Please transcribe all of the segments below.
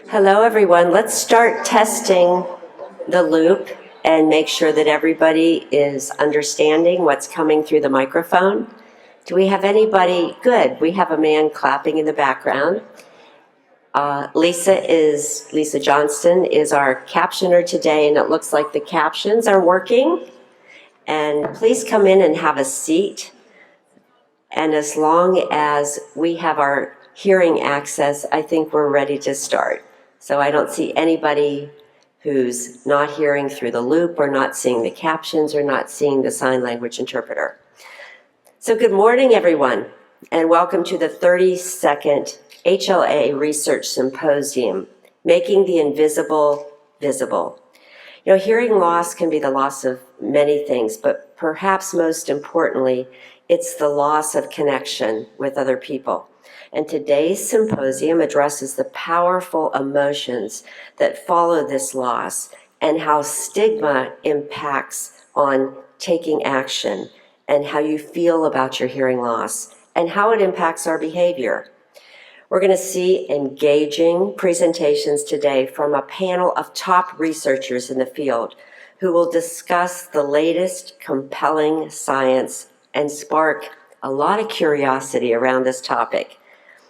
Hello, everyone. Let's start testing the loop and make sure that everybody is understanding what's coming through the microphone. Do we have anybody? Good. We have a man clapping in the background. Lisa Johnston is our captioner today, and it looks like the captions are working. And please come in and have a seat. And as long as we have our hearing access, I think we're ready to start. So I don't see anybody who's not hearing through the loop or not seeing the captions or not seeing the sign language interpreter. So good morning, everyone, and welcome to the 32nd HLAA Research Symposium, Making the Invisible Visible. You know, hearing loss can be the loss of many things, but perhaps most importantly, it's the loss of connection with other people. And today's symposium addresses the powerful emotions that follow this loss and how stigma impacts on taking action and how you feel about your hearing loss and how it impacts our behavior. We're going to see engaging presentations today from a panel of top researchers in the field who will discuss the latest compelling science and spark a lot of curiosity around this topic.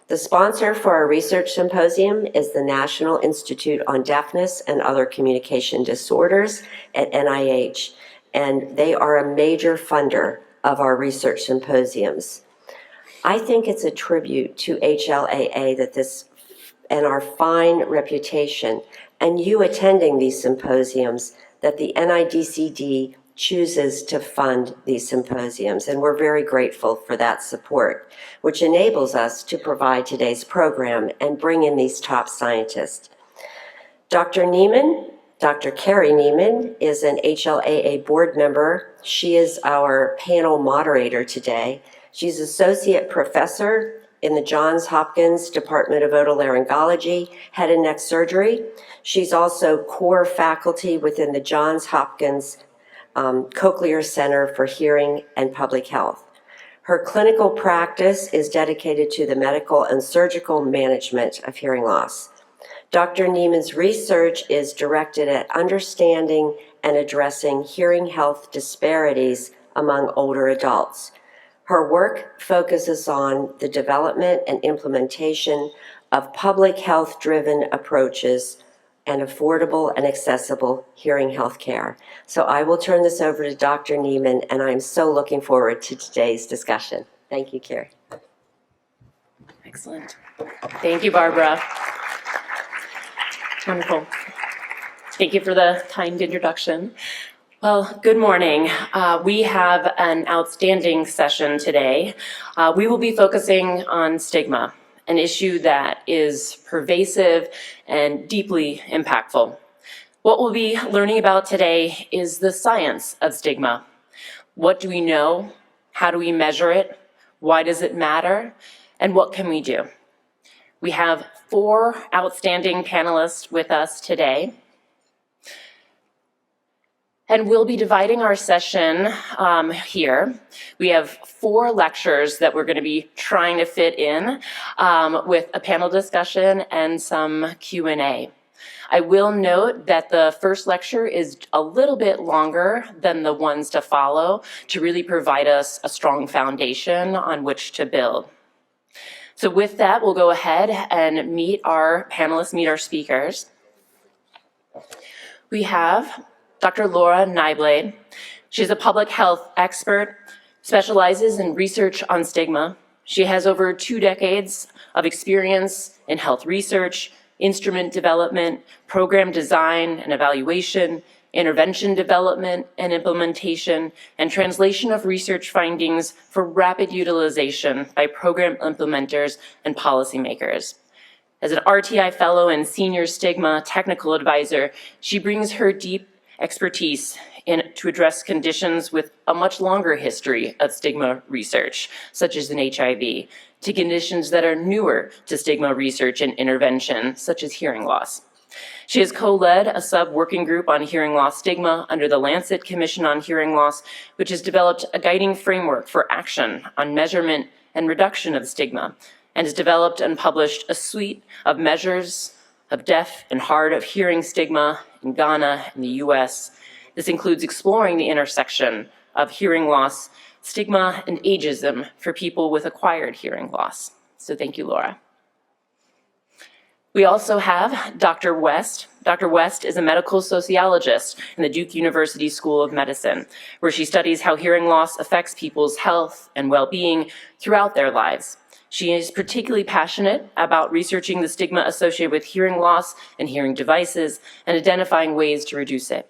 The sponsor for our research symposium is the National Institute on Deafness and Other Communication Disorders at NIH, and they are a major funder of our research symposiums. I think it's a tribute to HLAA that this and our fine reputation and you attending these symposiums that the NIDCD chooses to fund these symposiums, and we're very grateful for that support, which enables us to provide today's program and bring in these top scientists. Dr. Carrie Neiman is an HLAA board member. She is our panel moderator today. She's associate professor in the Johns Hopkins Department of Otolaryngology, Head and Neck Surgery. She's also core faculty within the Johns Hopkins Cochlear Center for Hearing and Public Health. Her clinical practice is dedicated to the medical and surgical management of hearing loss. Dr. Neiman's research is directed at understanding and addressing hearing health disparities among older adults. Her work focuses on the development and implementation of public health-driven approaches and affordable and accessible hearing health care. So I will turn this over to Dr. Neiman, and I'm so looking forward to today's discussion. Thank you, Carrie. Excellent. Thank you, Barbara. Wonderful. Thank you for the kind introduction. Well, good morning. We have an outstanding session today. We will be focusing on stigma, an issue that is pervasive and deeply impactful. What we'll be learning about today is the science of stigma. What do we know? How do we measure it? Why does it matter? And what can we do? We have 4 outstanding panelists with us today. And we'll be dividing our session here. We have 4 lectures that we're going to be trying to fit in with a panel discussion and some Q&A. I will note that the first lecture is a little bit longer than the ones to follow to really provide us a strong foundation on which to build. So with that, we'll go ahead and meet our panelists, meet our speakers. We have Dr. Laura Nyblade. She's a public health expert, specializes in research on stigma. She has over 2 decades of experience in health research, instrument development, program design and evaluation, intervention development and implementation, and translation of research findings for rapid utilization by program implementers and policymakers. As an RTI fellow and senior stigma technical advisor, she brings her deep expertise to address conditions with a much longer history of stigma research, such as in HIV, to conditions that are newer to stigma research and intervention, such as hearing loss. She has co-led a sub-working group on hearing loss stigma under the Lancet Commission on Hearing Loss, which has developed a guiding framework for action on measurement and reduction of stigma, and has developed and published a suite of measures of deaf and hard of hearing stigma in Ghana and the US. This includes exploring the intersection of hearing loss, stigma, and ageism for people with acquired hearing loss. So thank you, Laura. We also have Dr. West. Dr. West is a medical sociologist in the Duke University School of Medicine, where she studies how hearing loss affects people's health and well-being throughout their lives. She is particularly passionate about researching the stigma associated with hearing loss and hearing devices and identifying ways to reduce it.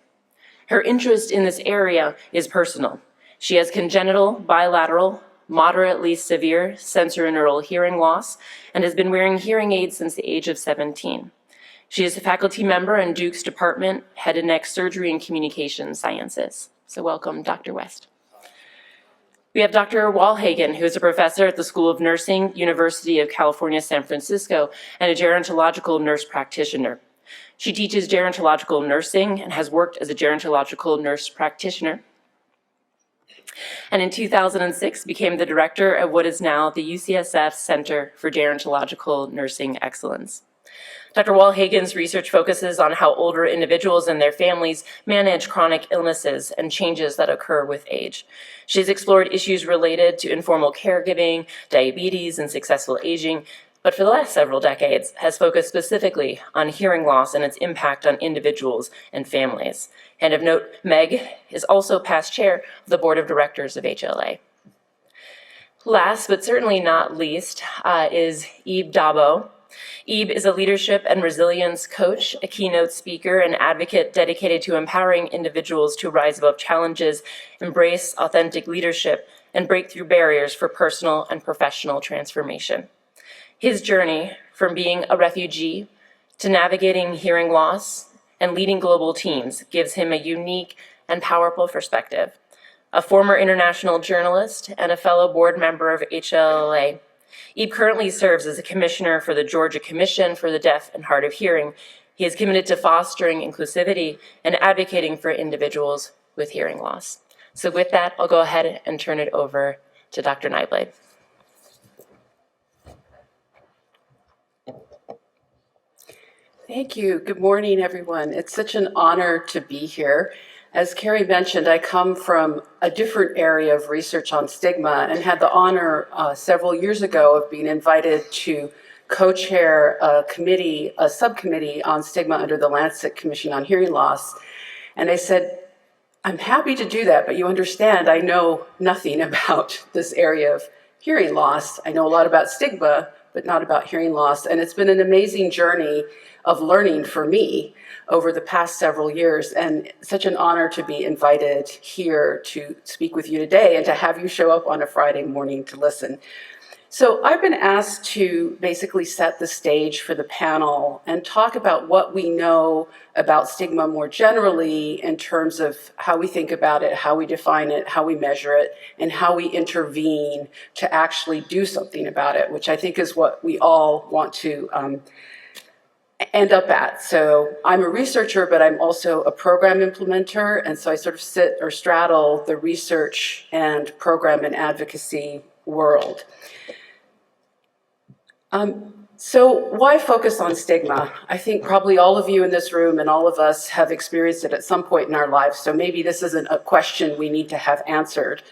Her interest in this area is personal. She has congenital, bilateral, moderately severe sensorineural hearing loss and has been wearing hearing aids since the age of 17. She is a faculty member in Duke's Department, Head and Neck Surgery and Communication Sciences. So welcome, Dr. West. We have Dr. Wallhagen, who is a professor at the School of Nursing, University of California, San Francisco, and a gerontological nurse practitioner. She teaches gerontological nursing and has worked as a gerontological nurse practitioner. And in 2006 became the director of what is now the UCSF Center for Gerontological Nursing Excellence. Dr. Wallhagen's research focuses on how older individuals and their families manage chronic illnesses and changes that occur with age. She's explored issues related to informal caregiving, diabetes, and successful aging, but for the last several decades has focused specifically on hearing loss and its impact on individuals and families. And of note, Meg is also past chair of the board of directors of HLAA. Last, but certainly not least, is Dabo. Ib is a leadership and resilience coach, a keynote speaker, and advocate dedicated to empowering individuals to rise above challenges, embrace authentic leadership, and break through barriers for personal and professional transformation. His journey from being a refugee to navigating hearing loss and leading global teams gives him a unique and powerful perspective. A former international journalist and a fellow board member of HLAA, Ib currently serves as a commissioner for the Georgia Commission for the Deaf and Hard of Hearing. He is committed to fostering inclusivity and advocating for individuals with hearing loss. So with that, I'll go ahead and turn it over to Dr. Nyblade. Thank you. Good morning, everyone. It's such an honor to be here. As Carrie mentioned, I come from a different area of research on stigma and had the honor several years ago of being invited to co-chair a subcommittee on stigma under the Lancet Commission on Hearing Loss. And I said, I'm happy to do that, but you understand I know nothing about this area of hearing loss. I know a lot about stigma, but not about hearing loss. And it's been an amazing journey of learning for me over the past several years, and such an honor to be invited here to speak with you today and to have you show up on a Friday morning to listen. So I've been asked to basically set the stage for the panel and talk about what we know about stigma more generally in terms of how we think about it, how we define it, how we measure it, and how we intervene to actually do something about it, which I think is what we all want to end up at. So I'm a researcher, but I'm also a program implementer, and so I sort of sit or straddle the research and program and advocacy world. So why focus on stigma? I think probably all of you in this room and all of us have experienced it at some point in our lives, so maybe this isn't a question we need to have answered.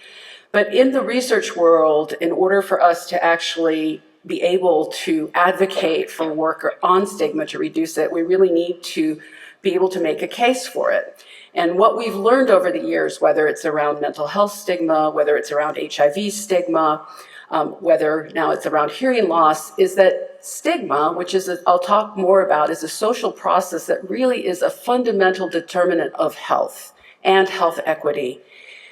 But in the research world, in order for us to actually be able to advocate for work on stigma to reduce it, we really need to be able to make a case for it. And what we've learned over the years, whether it's around mental health stigma, whether it's around HIV stigma, whether now it's around hearing loss, is that stigma, which is, I'll talk more about, is a social process that really is a fundamental determinant of health and health equity.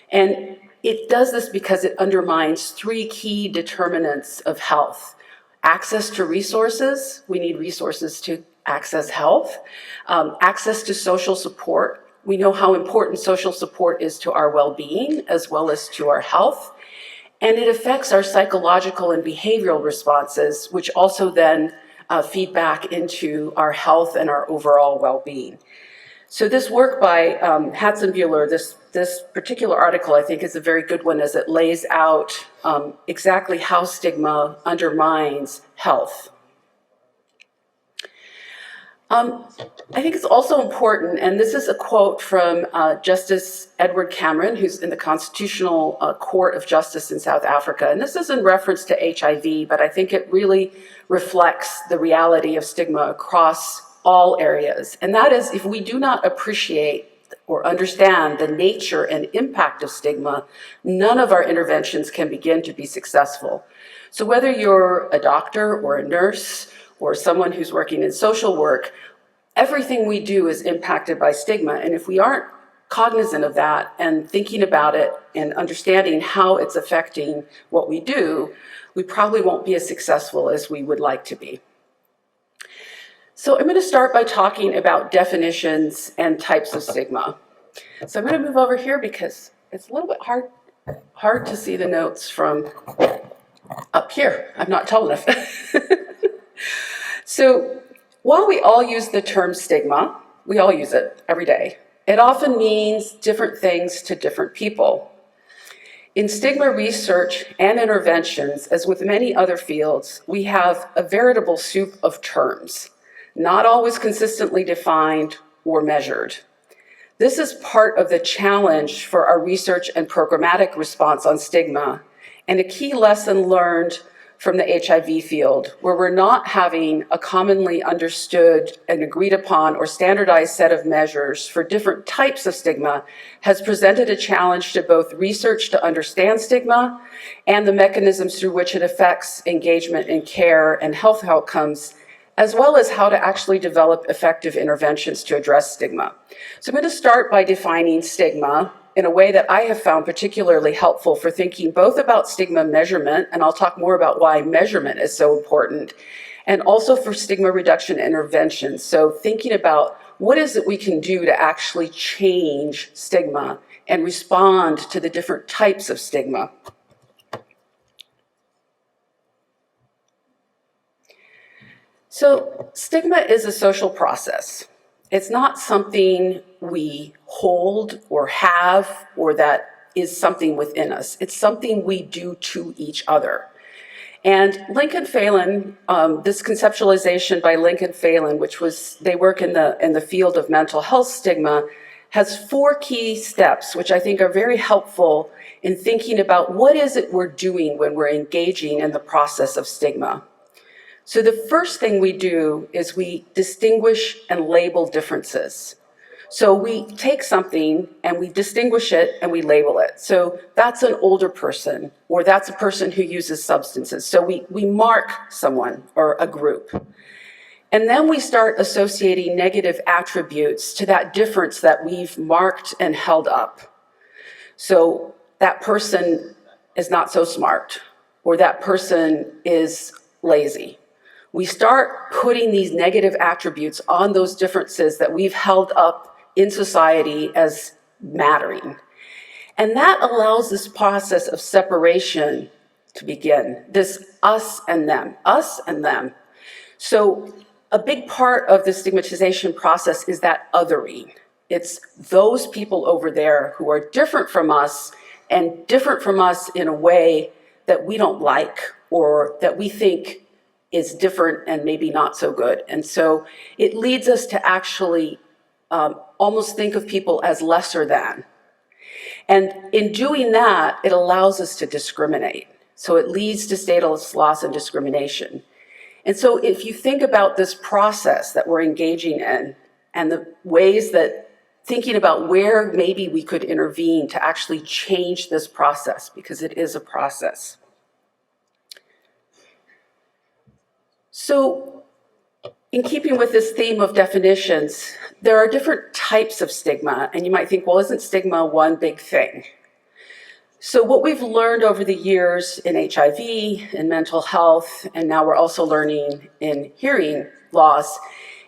And it does this because it undermines three key determinants of health. Access to resources, we need resources to access health. Access to social support, we know how important social support is to our well-being as well as to our health. And it affects our psychological and behavioral responses, which also then feed back into our health and our overall well-being. So this work by Hatzenbuehler, this particular article, I think, is a very good one as it lays out exactly how stigma undermines health. I think it's also important, and this is a quote from Justice Edward Cameron, who's in the Constitutional Court of Justice in South Africa. And this is in reference to HIV, but I think it really reflects the reality of stigma across all areas. And that is, if we do not appreciate or understand the nature and impact of stigma, none of our interventions can begin to be successful. So whether you're a doctor or a nurse or someone who's working in social work, everything we do is impacted by stigma. And if we aren't cognizant of that and thinking about it and understanding how it's affecting what we do, we probably won't be as successful as we would like to be. So I'm going to start by talking about definitions and types of stigma. So I'm going to move over here because it's a little bit hard to see the notes from up here. I'm not tall enough. So while we all use the term stigma, we all use it every day, it often means different things to different people. In stigma research and interventions, as with many other fields, we have a veritable soup of terms, not always consistently defined or measured. This is part of the challenge for our research and programmatic response on stigma, and a key lesson learned from the HIV field, where we're not having a commonly understood and agreed upon or standardized set of measures for different types of stigma, has presented a challenge to both research to understand stigma and the mechanisms through which it affects engagement in care and health outcomes, as well as how to actually develop effective interventions to address stigma. So I'm going to start by defining stigma in a way that I have found particularly helpful for thinking both about stigma measurement, and I'll talk more about why measurement is so important, and also for stigma reduction interventions. So thinking about what is it we can do to actually change stigma and respond to the different types of stigma. So stigma is a social process. It's not something we hold or have or that is something within us. It's something we do to each other. And Lincoln Phelan, this conceptualization by Lincoln Phelan, which was, they work in the field of mental health stigma, has 4 key steps, which I think are very helpful in thinking about what is it we're doing when we're engaging in the process of stigma. So the first thing we do is we distinguish and label differences. So we take something and we distinguish it and we label it. So that's an older person, or that's a person who uses substances. So we mark someone or a group. And then we start associating negative attributes to that difference that we've marked and held up. So that person is not so smart, or that person is lazy. We start putting these negative attributes on those differences that we've held up in society as mattering. And that allows this process of separation to begin, this us and them, us and them. So a big part of the stigmatization process is that othering. It's those people over there who are different from us, and different from us in a way that we don't like or that we think is different and maybe not so good. And so it leads us to actually almost think of people as lesser than. And in doing that, it allows us to discriminate. So it leads to status loss and discrimination. And so if you think about this process that we're engaging in and the ways that thinking about where maybe we could intervene to actually change this process, because it is a process. So in keeping with this theme of definitions, there are different types of stigma, and you might think, well, isn't stigma one big thing? So what we've learned over the years in HIV, in mental health, and now we're also learning in hearing loss,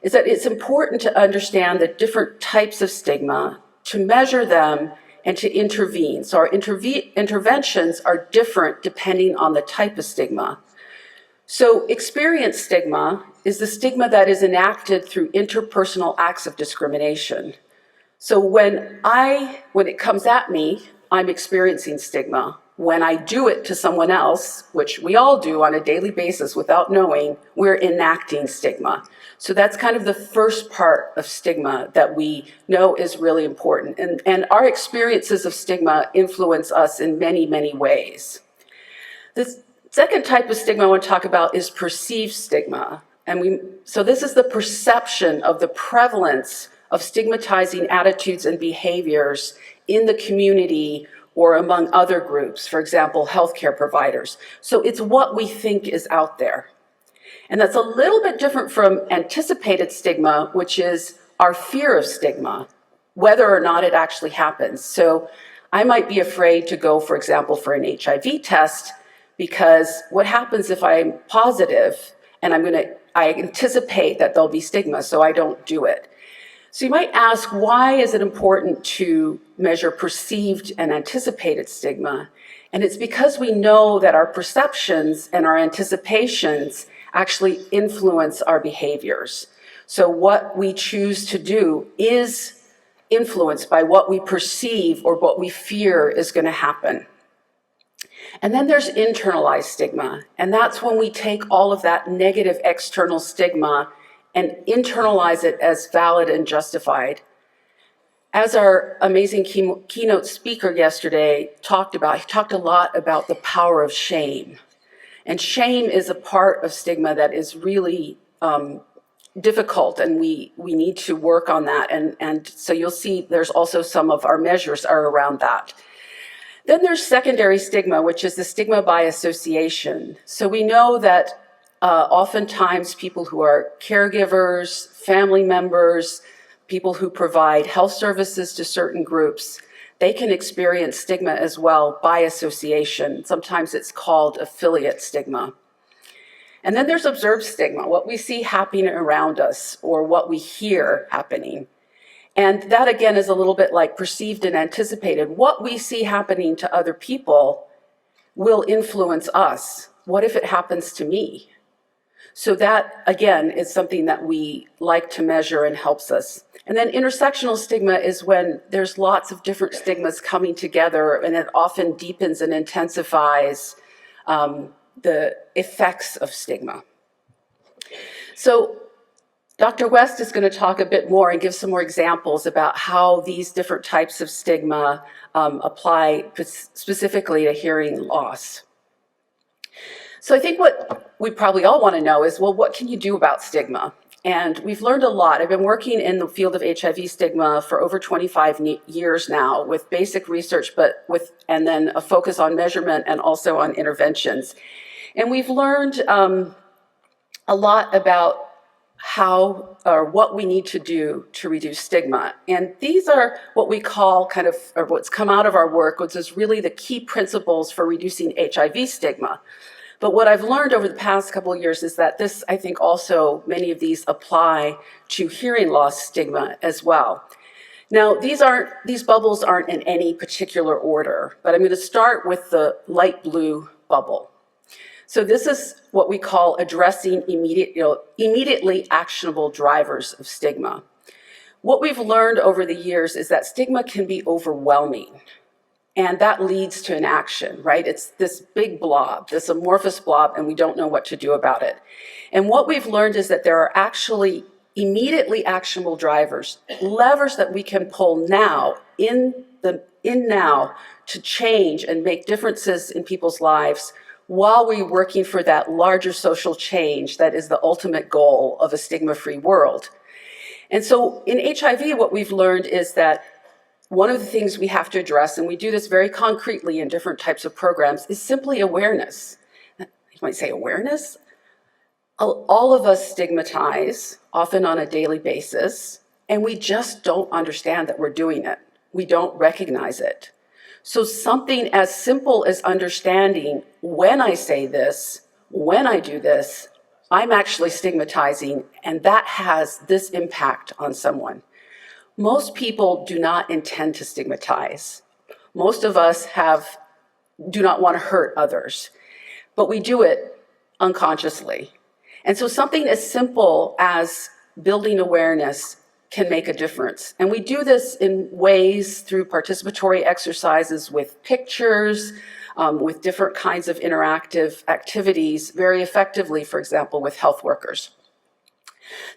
is that it's important to understand the different types of stigma, to measure them, and to intervene. So our interventions are different depending on the type of stigma. So experienced stigma is the stigma that is enacted through interpersonal acts of discrimination. So when it comes at me, I'm experiencing stigma. when I do it to someone else, which we all do on a daily basis without knowing, we're enacting stigma. So that's kind of the first part of stigma that we know is really important. And our experiences of stigma influence us in many, many ways. The second type of stigma I want to talk about is perceived stigma. So this is the perception of the prevalence of stigmatizing attitudes and behaviors in the community or among other groups, for example, healthcare providers. So it's what we think is out there. And that's a little bit different from anticipated stigma, which is our fear of stigma, whether or not it actually happens. So I might be afraid to go, for example, for an HIV test, because what happens if I'm positive and I anticipate that there'll be stigma, so I don't do it. So you might ask, why is it important to measure perceived and anticipated stigma? And it's because we know that our perceptions and our anticipations actually influence our behaviors. So what we choose to do is influenced by what we perceive or what we fear is going to happen. And then there's internalized stigma, and that's when we take all of that negative external stigma and internalize it as valid and justified. As our amazing keynote speaker yesterday talked about, he talked a lot about the power of shame. And shame is a part of stigma that is really difficult, and we need to work on that. And so you'll see there's also some of our measures are around that. Then there's secondary stigma, which is the stigma by association. So we know that oftentimes people who are caregivers, family members, people who provide health services to certain groups, they can experience stigma as well by association. Sometimes it's called affiliate stigma. And then there's observed stigma, what we see happening around us or what we hear happening. And that again is a little bit like perceived and anticipated. What we see happening to other people will influence us. What if it happens to me? So that, again, is something that we like to measure and helps us. And then intersectional stigma is when there's lots of different stigmas coming together, and it often deepens and intensifies the effects of stigma. So Dr. West is going to talk a bit more and give some more examples about how these different types of stigma apply specifically to hearing loss. So I think what we probably all want to know is, well, what can you do about stigma? And we've learned a lot. I've been working in the field of HIV stigma for over 25 years now with basic research, and then a focus on measurement and also on interventions. And we've learned a lot about how or what we need to do to reduce stigma. And these are what we call or what's come out of our work, which is really the key principles for reducing HIV stigma. But what I've learned over the past couple of years is that this, I think also many of these apply to hearing loss stigma as well. Now, these bubbles aren't in any particular order, but I'm going to start with the light blue bubble. So this is what we call addressing immediately actionable drivers of stigma. What we've learned over the years is that stigma can be overwhelming, and that leads to an action, right? It's this big blob, this amorphous blob, and we don't know what to do about it. And what we've learned is that there are actually immediately actionable drivers, levers that we can pull now, now, to change and make differences in people's lives while we're working for that larger social change that is the ultimate goal of a stigma-free world. And so in HIV, what we've learned is that one of the things we have to address, and we do this very concretely in different types of programs, is simply awareness. You might say awareness? All of us stigmatize, often on a daily basis, and we just don't understand that we're doing it. We don't recognize it. So something as simple as understanding, when I say this, when I do this, I'm actually stigmatizing, and that has this impact on someone. Most people do not intend to stigmatize. Most of us do not want to hurt others, but we do it unconsciously. And so something as simple as building awareness can make a difference. And we do this in ways through participatory exercises with pictures, with different kinds of interactive activities very effectively, for example, with health workers.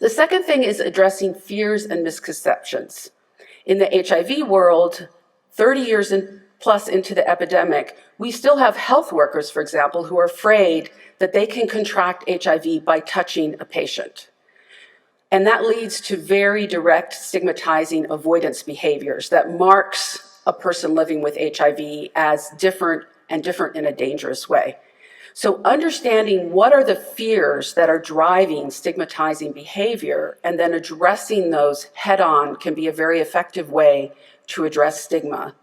The second thing is addressing fears and misconceptions. In the HIV world, 30 years plus into the epidemic, we still have health workers, for example, who are afraid that they can contract HIV by touching a patient. And that leads to very direct stigmatizing avoidance behaviors that marks a person living with HIV as different and different in a dangerous way. So understanding what are the fears that are driving stigmatizing behavior and then addressing those head on can be a very effective way to address stigma.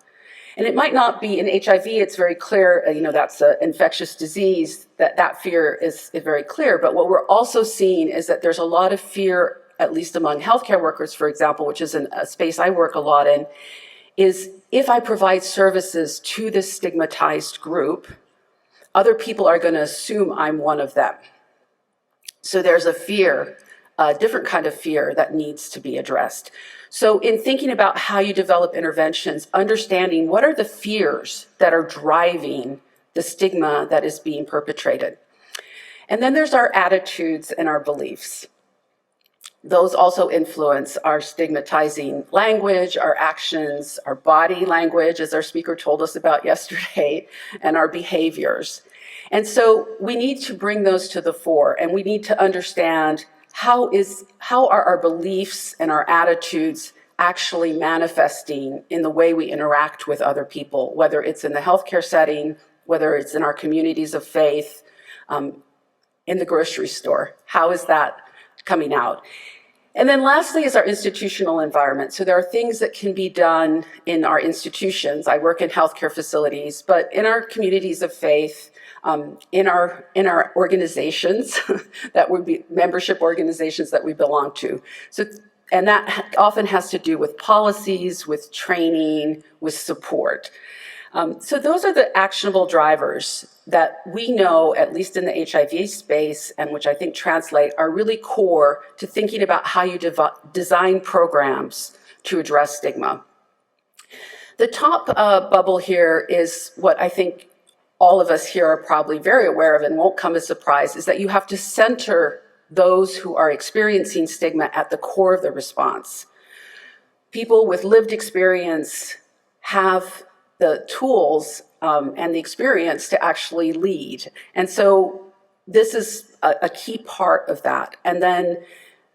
And it might not be in HIV, it's very clear, that's an infectious disease, that fear is very clear. But what we're also seeing is that there's a lot of fear, at least among healthcare workers, for example, which is a space I work a lot in, is if I provide services to this stigmatized group, other people are going to assume I'm one of them. So there's a fear, a different kind of fear that needs to be addressed. So in thinking about how you develop interventions, understanding what are the fears that are driving the stigma that is being perpetrated. And then there's our attitudes and our beliefs. Those also influence our stigmatizing language, our actions, our body language, as our speaker told us about yesterday, and our behaviors. And so we need to bring those to the fore, and we need to understand how are our beliefs and our attitudes actually manifesting in the way we interact with other people, whether it's in the healthcare setting, whether it's in our communities of faith, in the grocery store. How is that coming out? And then lastly is our institutional environment. So there are things that can be done in our institutions. I work in healthcare facilities, but in our communities of faith, in our organizations that would be membership organizations that we belong to. So, and that often has to do with policies, with training, with support. So those are the actionable drivers that we know, at least in the HIV space, and which I think translate, are really core to thinking about how you design programs to address stigma. The top bubble here is what I think all of us here are probably very aware of and won't come as a surprise, is that you have to center those who are experiencing stigma at the core of the response. People with lived experience have the tools and the experience to actually lead. And so this is a key part of that. And then,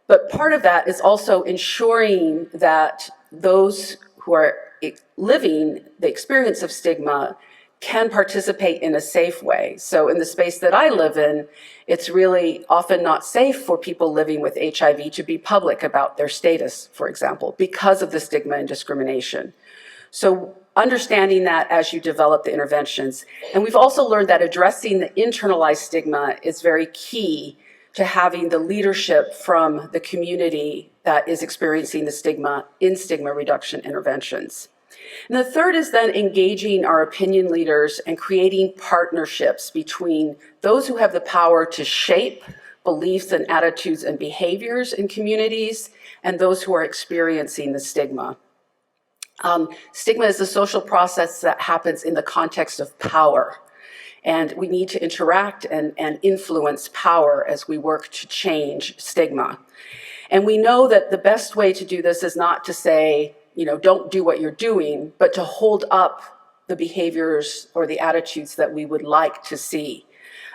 but part of that is also ensuring that those who are living the experience of stigma can participate in a safe way. So in the space that I live in, it's really often not safe for people living with HIV to be public about their status, for example, because of the stigma and discrimination. So understanding that as you develop the interventions. And we've also learned that addressing the internalized stigma is very key to having the leadership from the community that is experiencing the stigma in stigma reduction interventions. And the third is then engaging our opinion leaders and creating partnerships between those who have the power to shape beliefs and attitudes and behaviors in communities and those who are experiencing the stigma. Stigma is a social process that happens in the context of power. And we need to interact and influence power as we work to change stigma. And we know that the best way to do this is not to say, don't do what you're doing, but to hold up the behaviors or the attitudes that we would like to see.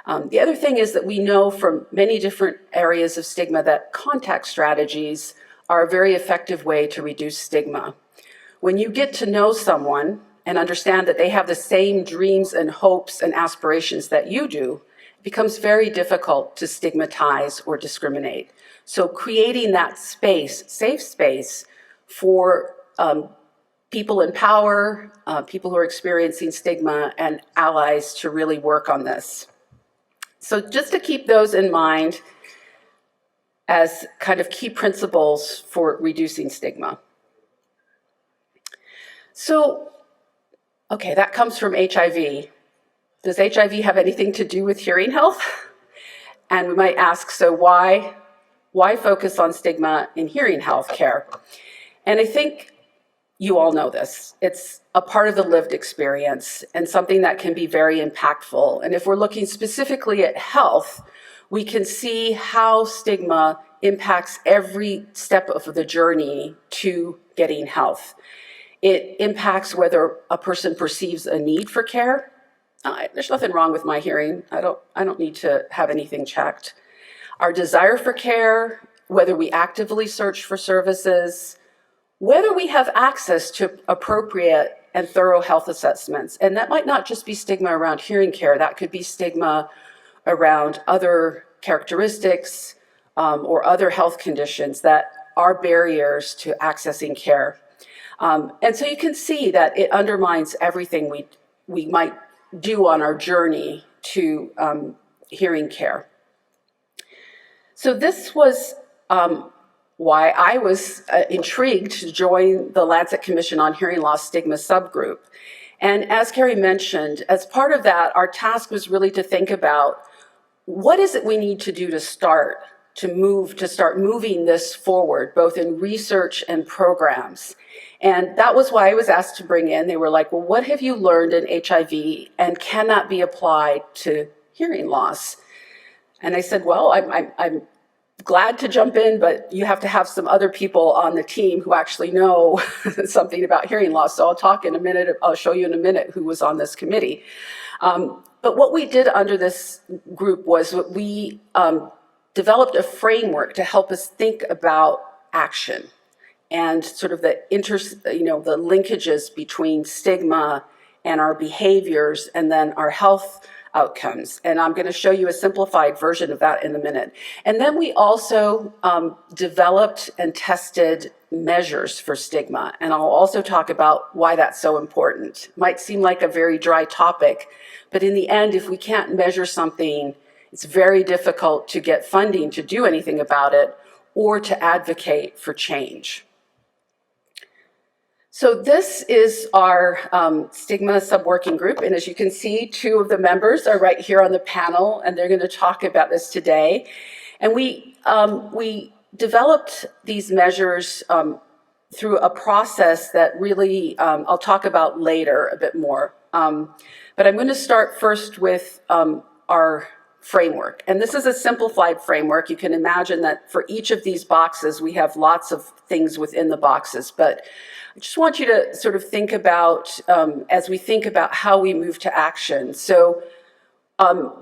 The other thing is that we know from many different areas of stigma that contact strategies are a very effective way to reduce stigma. When you get to know someone and understand that they have the same dreams and hopes and aspirations that you do, it becomes very difficult to stigmatize or discriminate. So creating that space, safe space for people in power, people who are experiencing stigma, and allies to really work on this. So just to keep those in mind as kind of key principles for reducing stigma. So, okay, that comes from HIV. Does HIV have anything to do with hearing health? And we might ask, so why focus on stigma in hearing health care? And I think you all know this. It's a part of the lived experience and something that can be very impactful. And if we're looking specifically at health, we can see how stigma impacts every step of the journey to getting health. It impacts whether a person perceives a need for care. There's nothing wrong with my hearing. I don't need to have anything checked. Our desire for care, whether we actively search for services, whether we have access to appropriate and thorough health assessments. And that might not just be stigma around hearing care, that could be stigma around other characteristics or other health conditions that are barriers to accessing care. And so you can see that it undermines everything we might do on our journey to hearing care. So this was why I was intrigued to join the Lancet Commission on Hearing Loss Stigma subgroup. And as Carrie mentioned, as part of that, our task was really to think about what is it we need to do to start moving this forward, both in research and programs. And that was why I was asked to bring in, they were like, well, what have you learned in HIV and can that be applied to hearing loss? And I said, well, I'm glad to jump in, but you have to have some other people on the team who actually know something about hearing loss. So I'll talk in a minute, I'll show you in a minute who was on this committee. But what we did under this group was we developed a framework to help us think about action and sort of the linkages between stigma and our behaviors and then our health outcomes. And I'm going to show you a simplified version of that in a minute. And then we also developed and tested measures for stigma. And I'll also talk about why that's so important. It might seem like a very dry topic, but in the end, if we can't measure something, it's very difficult to get funding to do anything about it or to advocate for change. So this is our stigma subworking group, and as you can see, two of the members are right here on the panel, and they're going to talk about this today. And we developed these measures through a process that really I'll talk about later a bit more. But I'm going to start first with our framework. And this is a simplified framework. You can imagine that for each of these boxes, we have lots of things within the boxes. But I just want you to sort of think about, as we think about how we move to action. So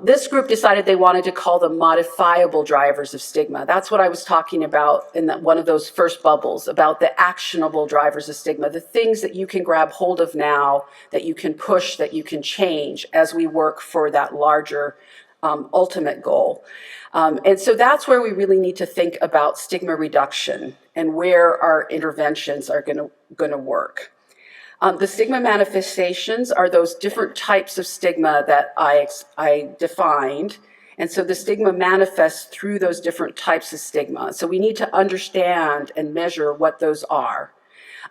this group decided they wanted to call them modifiable drivers of stigma. That's what I was talking about in one of those first bubbles, about the actionable drivers of stigma, the things that you can grab hold of now, that you can push, that you can change as we work for that larger ultimate goal. And so that's where we really need to think about stigma reduction and where our interventions are going to work. The stigma manifestations are those different types of stigma that I defined. And so the stigma manifests through those different types of stigma. So we need to understand and measure what those are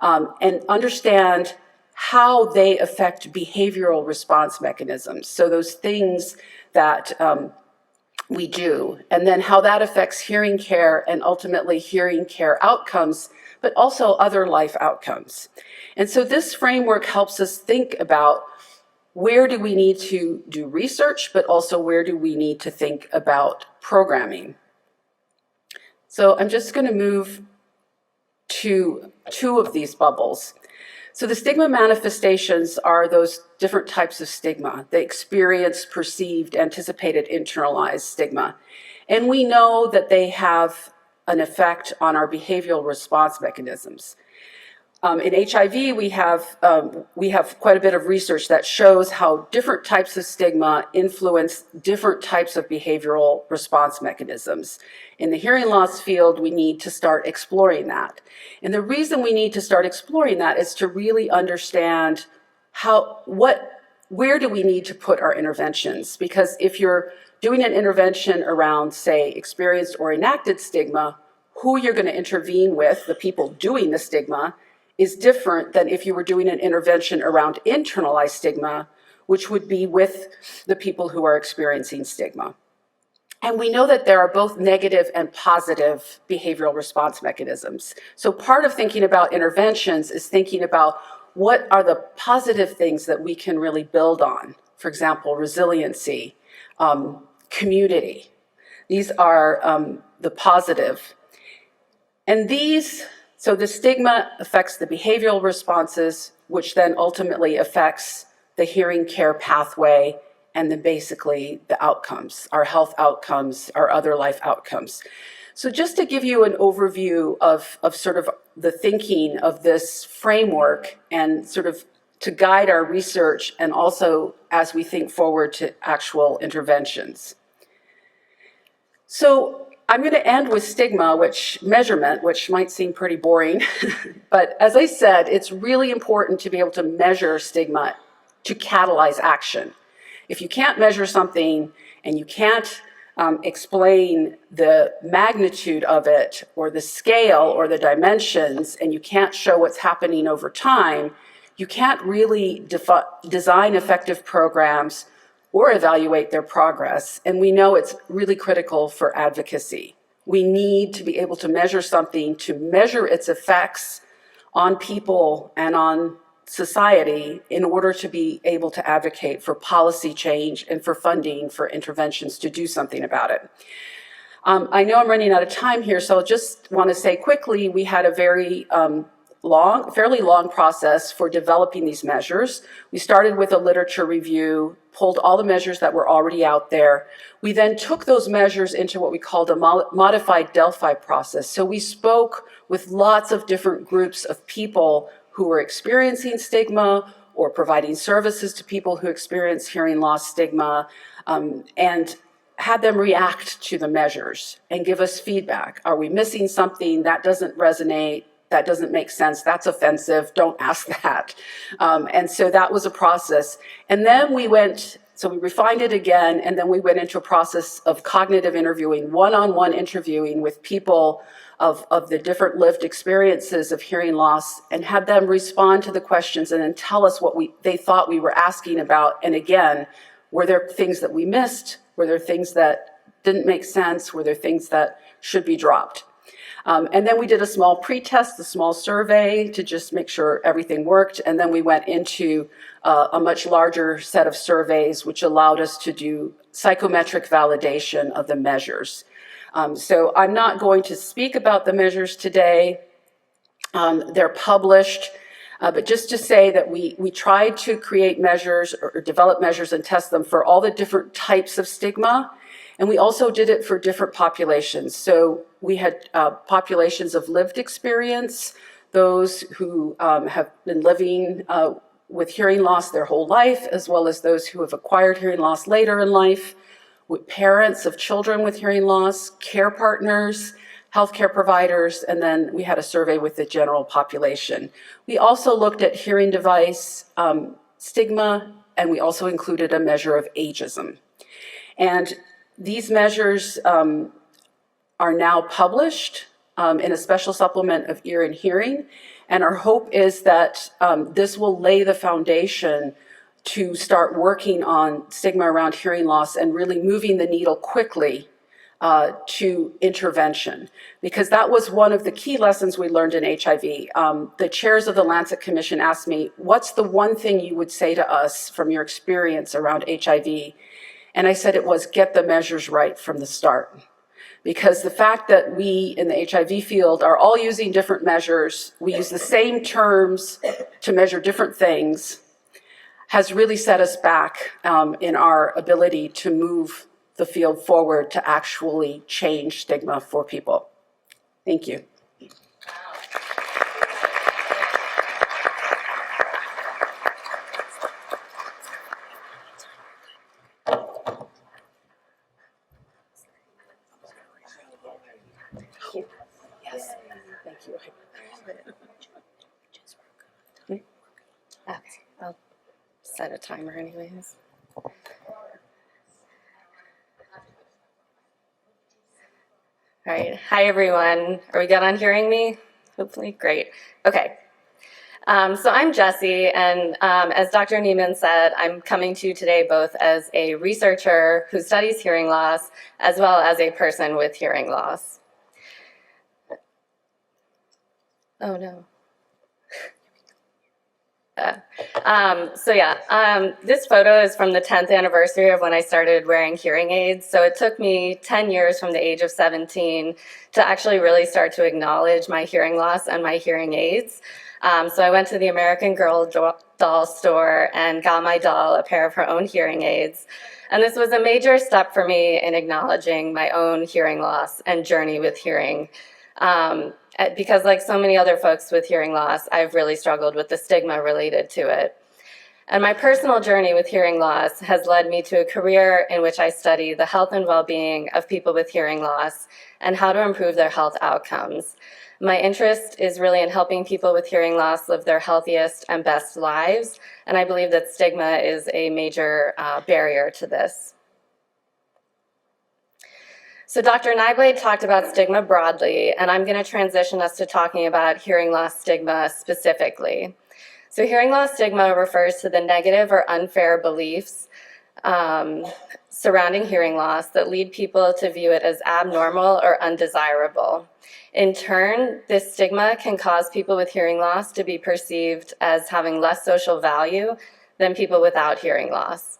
and understand how they affect behavioral response mechanisms. So those things that we do, and then how that affects hearing care and ultimately hearing care outcomes, but also other life outcomes. And so this framework helps us think about where do we need to do research, but also where do we need to think about programming. So I'm just going to move to two of these bubbles. So the stigma manifestations are those different types of stigma, the experienced, perceived, anticipated, internalized stigma. And we know that they have an effect on our behavioral response mechanisms. In HIV, we have quite a bit of research that shows how different types of stigma influence different types of behavioral response mechanisms. In the hearing loss field, we need to start exploring that. And the reason we need to start exploring that is to really understand where do we need to put our interventions? Because if you're doing an intervention around, say, experienced or enacted stigma, who you're going to intervene with, the people doing the stigma, is different than if you were doing an intervention around internalized stigma, which would be with the people who are experiencing stigma. And we know that there are both negative and positive behavioral response mechanisms. So part of thinking about interventions is thinking about what are the positive things that we can really build on. For example, resiliency, community. These are the positive. And so the stigma affects the behavioral responses, which then ultimately affects the hearing care pathway and then basically the outcomes, our health outcomes, our other life outcomes. So just to give you an overview of sort of the thinking of this framework and sort of to guide our research and also as we think forward to actual interventions. So I'm going to end with stigma, which might seem pretty boring. But as I said, it's really important to be able to measure stigma to catalyze action. If you can't measure something and you can't explain the magnitude of it or the scale or the dimensions, and you can't show what's happening over time, you can't really design effective programs or evaluate their progress. And we know it's really critical for advocacy. We need to be able to measure something, to measure its effects on people and on society in order to be able to advocate for policy change and for funding for interventions to do something about it. I know I'm running out of time here, so I'll just want to say quickly, we had a very fairly long process for developing these measures. We started with a literature review, pulled all the measures that were already out there. We then took those measures into what we called a modified Delphi process. So we spoke with lots of different groups of people who were experiencing stigma or providing services to people who experience hearing loss stigma, and had them react to the measures and give us feedback. Are we missing something? That doesn't resonate. That doesn't make sense. That's offensive. Don't ask that. And so that was a process. And then we refined it again, and then we went into a process of cognitive interviewing, one-on-one interviewing with people of the different lived experiences of hearing loss, and had them respond to the questions and then tell us what they thought we were asking about. And again, were there things that we missed? Were there things that didn't make sense? Were there things that should be dropped? And then we did a small pre-test, a small survey to just make sure everything worked. And then we went into a much larger set of surveys, which allowed us to do psychometric validation of the measures. So I'm not going to speak about the measures today. They're published. But just to say that we tried to create measures or develop measures and test them for all the different types of stigma. And we also did it for different populations. So we had populations of lived experience, those who have been living with hearing loss their whole life, as well as those who have acquired hearing loss later in life, with parents of children with hearing loss, care partners, healthcare providers, and then we had a survey with the general population. We also looked at hearing device stigma, and we also included a measure of ageism. And these measures are now published in a special supplement of Ear and Hearing, and our hope is that this will lay the foundation to start working on stigma around hearing loss and really moving the needle quickly to intervention, because that was one of the key lessons we learned in HIV. The chairs of the Lancet Commission asked me, what's the one thing you would say to us from your experience around HIV? And I said it was get the measures right from the start. Because the fact that we in the HIV field are all using different measures, we use the same terms to measure different things, has really set us back in our ability to move the field forward to actually change stigma for people. Thank you. Yes, thank you. Okay, I'll set a timer anyways. All right, hi everyone. Are we good on hearing me? Hopefully, great. Okay. So I'm Jessie, and as Dr. Neiman said, I'm coming to you today both as a researcher who studies hearing loss, as well as a person with hearing loss. Oh no. This photo is from the 10th anniversary of when I started wearing hearing aids. So it took me 10 years from the age of 17 to actually really start to acknowledge my hearing loss and my hearing aids. So I went to the American Girl doll store and got my doll a pair of her own hearing aids. And this was a major step for me in acknowledging my own hearing loss and journey with hearing. Because like so many other folks with hearing loss, I've really struggled with the stigma related to it. And my personal journey with hearing loss has led me to a career in which I study the health and well-being of people with hearing loss and how to improve their health outcomes. My interest is really in helping people with hearing loss live their healthiest and best lives, and I believe that stigma is a major barrier to this. So Dr. Nyblade talked about stigma broadly, and I'm going to transition us to talking about hearing loss stigma specifically. So hearing loss stigma refers to the negative or unfair beliefs surrounding hearing loss that lead people to view it as abnormal or undesirable. In turn, this stigma can cause people with hearing loss to be perceived as having less social value than people without hearing loss.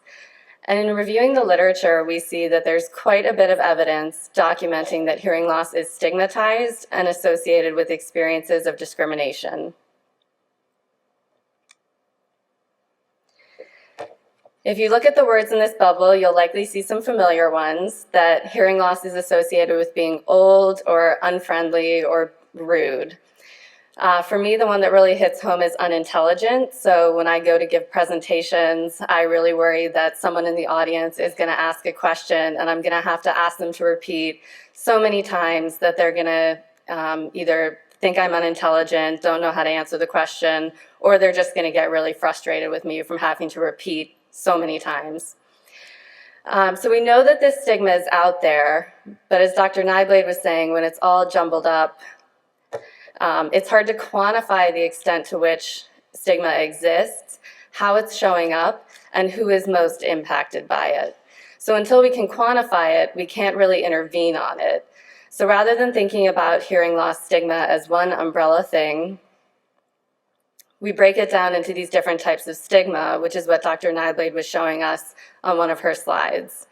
And in reviewing the literature, we see that there's quite a bit of evidence documenting that hearing loss is stigmatized and associated with experiences of discrimination. If you look at the words in this bubble, you'll likely see some familiar ones, that hearing loss is associated with being old or unfriendly or rude. For me, the one that really hits home is unintelligent. So when I go to give presentations, I really worry that someone in the audience is going to ask a question and I'm going to have to ask them to repeat so many times that they're going to either think I'm unintelligent, don't know how to answer the question, or they're just going to get really frustrated with me from having to repeat so many times. So we know that this stigma is out there, but as Dr. Nyblade was saying, when it's all jumbled up, it's hard to quantify the extent to which stigma exists, how it's showing up, and who is most impacted by it. So until we can quantify it, we can't really intervene on it. So rather than thinking about hearing loss stigma as one umbrella thing, we break it down into these different types of stigma, which is what Dr. Nyblade was showing us on one of her slides.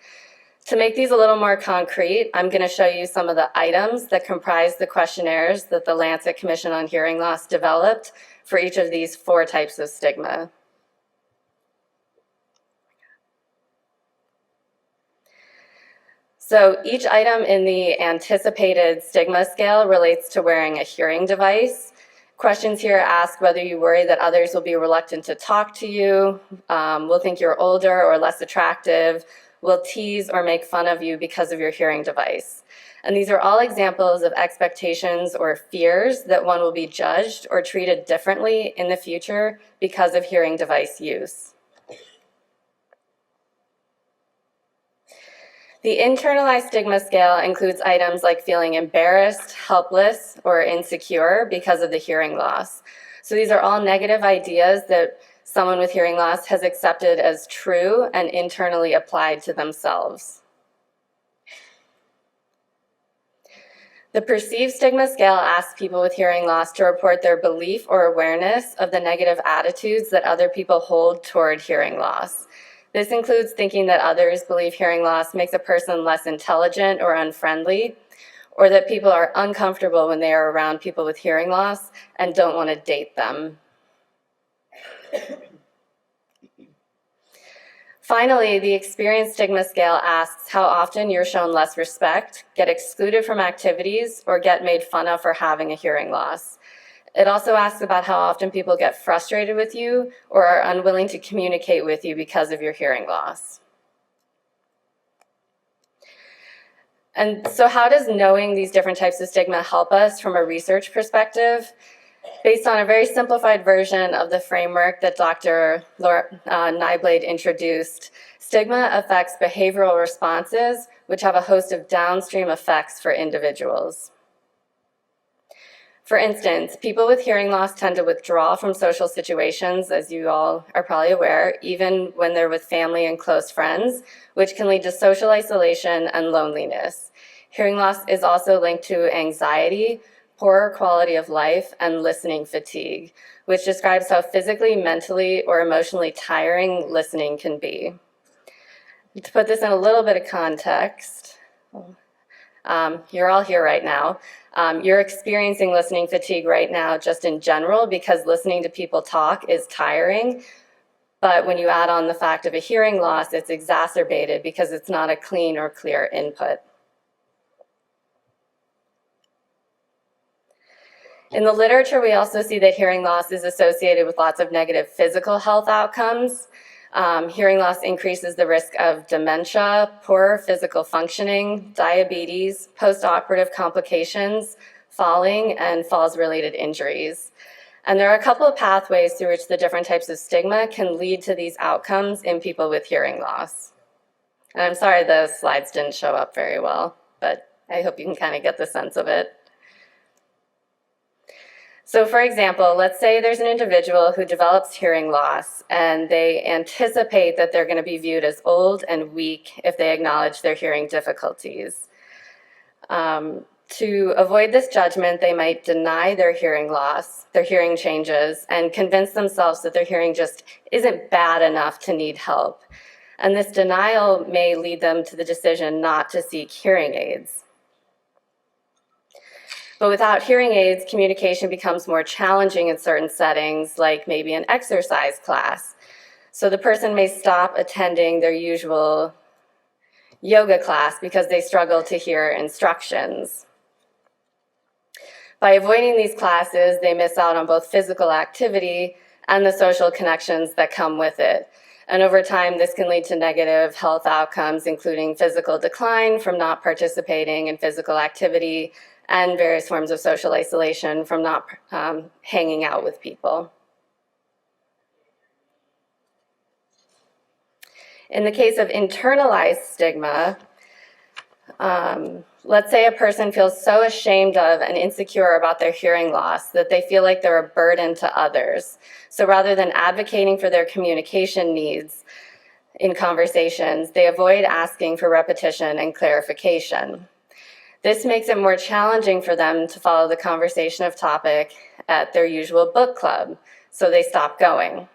To make these a little more concrete, I'm going to show you some of the items that comprise the questionnaires that the Lancet Commission on Hearing Loss developed for each of these 4 types of stigma. So each item in the anticipated stigma scale relates to wearing a hearing device. Questions here ask whether you worry that others will be reluctant to talk to you, will think you're older or less attractive, will tease or make fun of you because of your hearing device. And these are all examples of expectations or fears that one will be judged or treated differently in the future because of hearing device use. The internalized stigma scale includes items like feeling embarrassed, helpless, or insecure because of the hearing loss. So these are all negative ideas that someone with hearing loss has accepted as true and internally applied to themselves. The perceived stigma scale asks people with hearing loss to report their belief or awareness of the negative attitudes that other people hold toward hearing loss. This includes thinking that others believe hearing loss makes a person less intelligent or unfriendly, or that people are uncomfortable when they are around people with hearing loss and don't want to date them. Finally, the experience stigma scale asks how often you're shown less respect, get excluded from activities, or get made fun of for having a hearing loss. It also asks about how often people get frustrated with you or are unwilling to communicate with you because of your hearing loss. And so how does knowing these different types of stigma help us from a research perspective? Based on a very simplified version of the framework that Dr. Nyblade introduced, stigma affects behavioral responses, which have a host of downstream effects for individuals. For instance, people with hearing loss tend to withdraw from social situations, as you all are probably aware, even when they're with family and close friends, which can lead to social isolation and loneliness. Hearing loss is also linked to anxiety, poorer quality of life, and listening fatigue, which describes how physically, mentally, or emotionally tiring listening can be. To put this in a little bit of context, you're all here right now. You're experiencing listening fatigue right now just in general because listening to people talk is tiring. But when you add on the fact of a hearing loss, it's exacerbated because it's not a clean or clear input. In the literature, we also see that hearing loss is associated with lots of negative physical health outcomes. Hearing loss increases the risk of dementia, poor physical functioning, diabetes, post-operative complications, falling, and falls-related injuries. And there are a couple of pathways through which the different types of stigma can lead to these outcomes in people with hearing loss. And I'm sorry the slides didn't show up very well, but I hope you can kind of get the sense of it. So for example, let's say there's an individual who develops hearing loss and they anticipate that they're going to be viewed as old and weak if they acknowledge their hearing difficulties. To avoid this judgment, they might deny their hearing loss, their hearing changes, and convince themselves that their hearing just isn't bad enough to need help. And this denial may lead them to the decision not to seek hearing aids. But without hearing aids, communication becomes more challenging in certain settings, like maybe an exercise class. So the person may stop attending their usual yoga class because they struggle to hear instructions. By avoiding these classes, they miss out on both physical activity and the social connections that come with it. And over time, this can lead to negative health outcomes, including physical decline from not participating in physical activity and various forms of social isolation from not hanging out with people. In the case of internalized stigma, let's say a person feels so ashamed of and insecure about their hearing loss that they feel like they're a burden to others. So rather than advocating for their communication needs in conversations, they avoid asking for repetition and clarification. This makes it more challenging for them to follow the conversation of topic at their usual book club, so they stop going.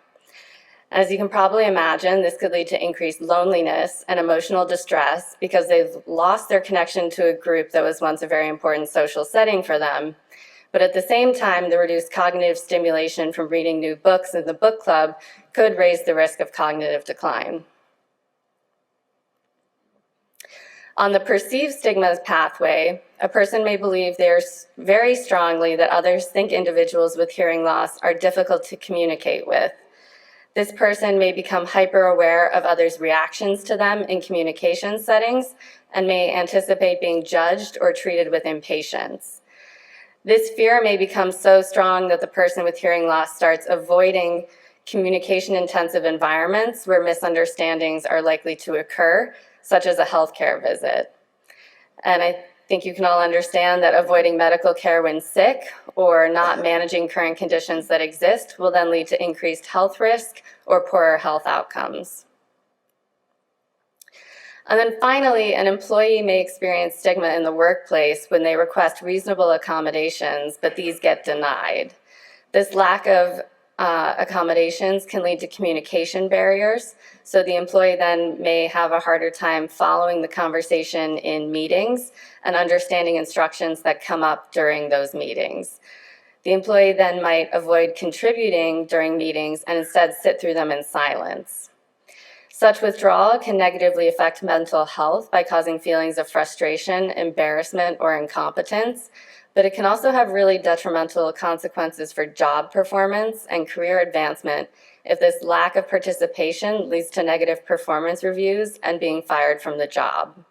As you can probably imagine, this could lead to increased loneliness and emotional distress because they've lost their connection to a group that was once a very important social setting for them. But at the same time, the reduced cognitive stimulation from reading new books in the book club could raise the risk of cognitive decline. On the perceived stigma pathway, a person may believe very strongly that others think individuals with hearing loss are difficult to communicate with. This person may become hyper-aware of others' reactions to them in communication settings and may anticipate being judged or treated with impatience. This fear may become so strong that the person with hearing loss starts avoiding communication-intensive environments where misunderstandings are likely to occur, such as a healthcare visit. And I think you can all understand that avoiding medical care when sick or not managing current conditions that exist will then lead to increased health risk or poorer health outcomes. And then finally, an employee may experience stigma in the workplace when they request reasonable accommodations, but these get denied. This lack of accommodations can lead to communication barriers, so the employee then may have a harder time following the conversation in meetings and understanding instructions that come up during those meetings. The employee then might avoid contributing during meetings and instead sit through them in silence. Such withdrawal can negatively affect mental health by causing feelings of frustration, embarrassment, or incompetence, but it can also have really detrimental consequences for job performance and career advancement if this lack of participation leads to negative performance reviews and being fired from the job.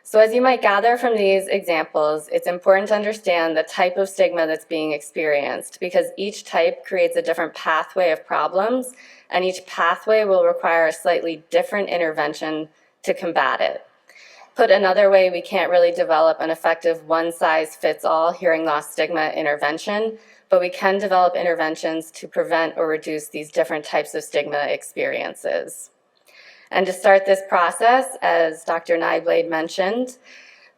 So as you might gather from these examples, it's important to understand the type of stigma that's being experienced because each type creates a different pathway of problems, and each pathway will require a slightly different intervention to combat it. Put another way, we can't really develop an effective one-size-fits-all hearing loss stigma intervention, but we can develop interventions to prevent or reduce these different types of stigma experiences. And to start this process, as Dr. Nyblade mentioned,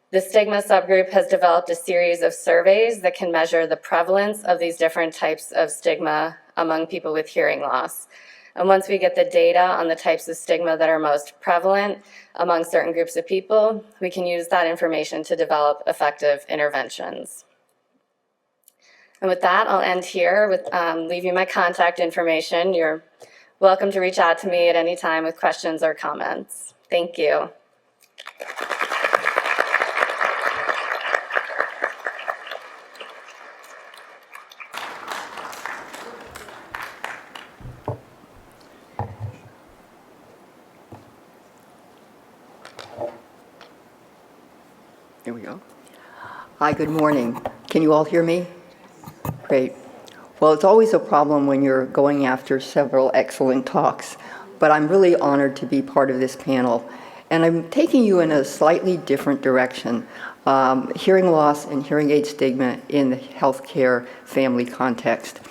the stigma subgroup has developed a series of surveys that can measure the prevalence of these different types of stigma among people with hearing loss. And once we get the data on the types of stigma that are most prevalent among certain groups of people, we can use that information to develop effective interventions. And with that, I'll end here with leave you my contact information. You're welcome to reach out to me at any time with questions or comments. Thank you. Here we go. Hi, good morning. Can you all hear me? Great. Well, it's always a problem when you're going after several excellent talks, but I'm really honored to be part of this panel. And I'm taking you in a slightly different direction, hearing loss and hearing aid stigma in the healthcare family context.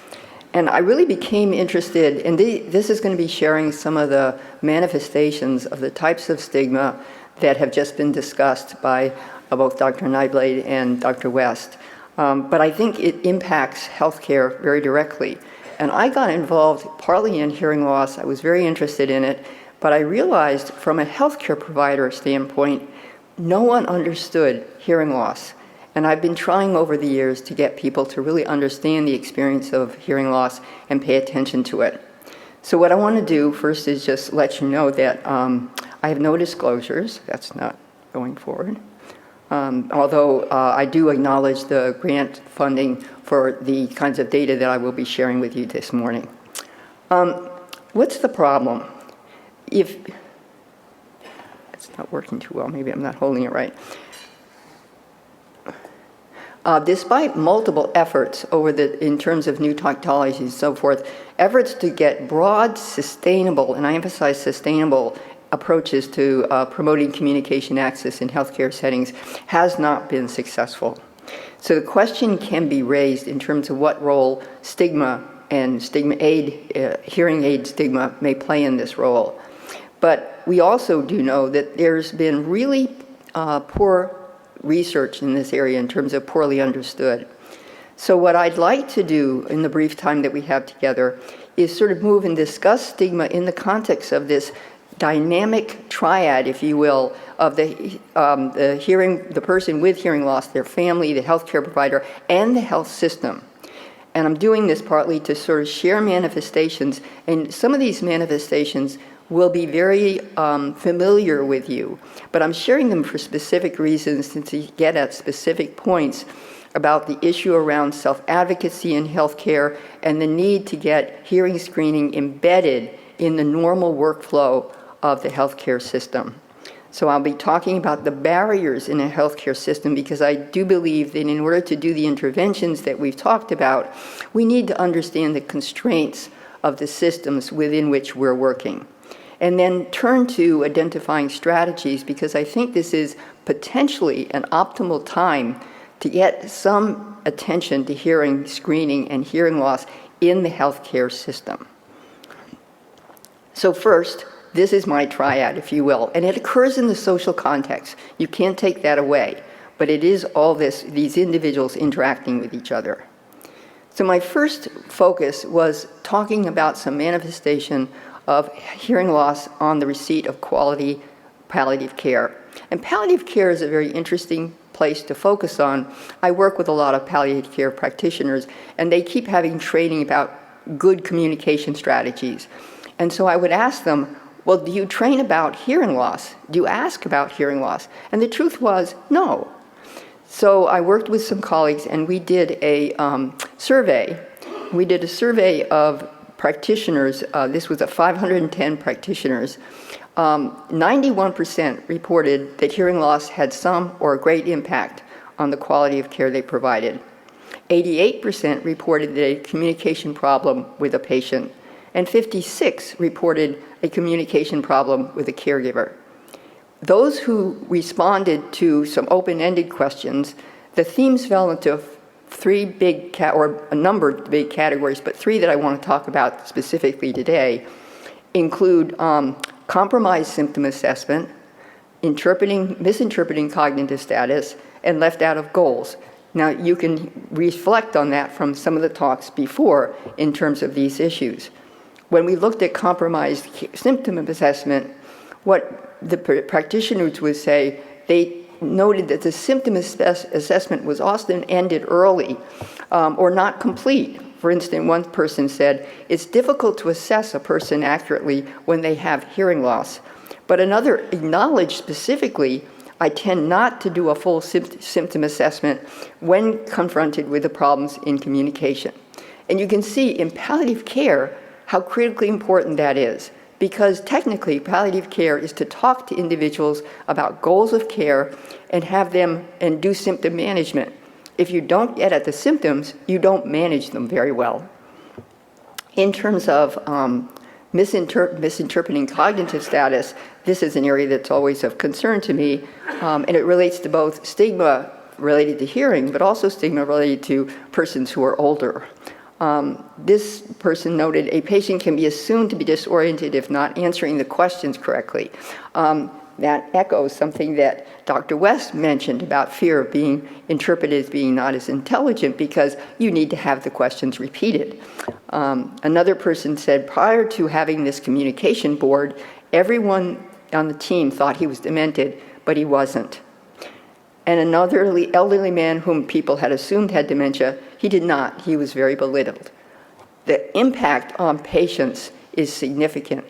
And I really became interested, and this is going to be sharing some of the manifestations of the types of stigma that have just been discussed by both Dr. Nyblade and Dr. West. But I think it impacts healthcare very directly. And I got involved partly in hearing loss. I was very interested in it, but I realized from a healthcare provider standpoint, no one understood hearing loss. And I've been trying over the years to get people to really understand the experience of hearing loss and pay attention to it. So what I want to do first is just let you know that I have no disclosures. That's not going forward. Although I do acknowledge the grant funding for the kinds of data that I will be sharing with you this morning. What's the problem? If it's not working too well, maybe I'm not holding it right. Despite multiple efforts in terms of new technologies and so forth, efforts to get broad, sustainable, and I emphasize sustainable, approaches to promoting communication access in healthcare settings has not been successful. So the question can be raised in terms of what role stigma and hearing aid stigma may play in this role. But we also do know that there's been really poor research in this area in terms of poorly understood. So what I'd like to do in the brief time that we have together is sort of move and discuss stigma in the context of this dynamic triad, if you will, of the person with hearing loss, their family, the healthcare provider, and the health system. And I'm doing this partly to sort of share manifestations, and some of these manifestations will be very familiar with you, but I'm sharing them for specific reasons to get at specific points about the issue around self-advocacy in healthcare and the need to get hearing screening embedded in the normal workflow of the healthcare system. So I'll be talking about the barriers in a healthcare system because I do believe that in order to do the interventions that we've talked about, we need to understand the constraints of the systems within which we're working. And then turn to identifying strategies because I think this is potentially an optimal time to get some attention to hearing screening and hearing loss in the healthcare system. So first, this is my triad, if you will, and it occurs in the social context. You can't take that away, but it is all these individuals interacting with each other. So my first focus was talking about some manifestation of hearing loss on the receipt of quality palliative care. And palliative care is a very interesting place to focus on. I work with a lot of palliative care practitioners, and they keep having training about good communication strategies. And so I would ask them, well, do you train about hearing loss? Do you ask about hearing loss? And the truth was, no. So I worked with some colleagues, and we did a survey. We did a survey of practitioners. This was 510 practitioners. 91% reported that hearing loss had some or a great impact on the quality of care they provided. 88% reported that a communication problem with a patient, and 56% reported a communication problem with a caregiver. those who responded to some open-ended questions, the themes fell into three big, or a number of big categories, but three that I want to talk about specifically today include compromised symptom assessment, misinterpreting cognitive status, and left out of goals. Now, you can reflect on that from some of the talks before in terms of these issues. When we looked at compromised symptom assessment, what the practitioners would say, they noted that the symptom assessment was often ended early or not complete. For instance, one person said, it's difficult to assess a person accurately when they have hearing loss. But another acknowledged specifically, I tend not to do a full symptom assessment when confronted with the problems in communication. And you can see in palliative care how critically important that is, because technically palliative care is to talk to individuals about goals of care and have them and do symptom management. If you don't get at the symptoms, you don't manage them very well. In terms of misinterpreting cognitive status, this is an area that's always of concern to me, and it relates to both stigma related to hearing, but also stigma related to persons who are older. This person noted a patient can be assumed to be disoriented if not answering the questions correctly. That echoes something that Dr. West mentioned about fear of being interpreted as being not as intelligent because you need to have the questions repeated. Another person said prior to having this communication board, everyone on the team thought he was demented, but he wasn't. And another elderly man whom people had assumed had dementia, he did not. He was very belittled. The impact on patients is significant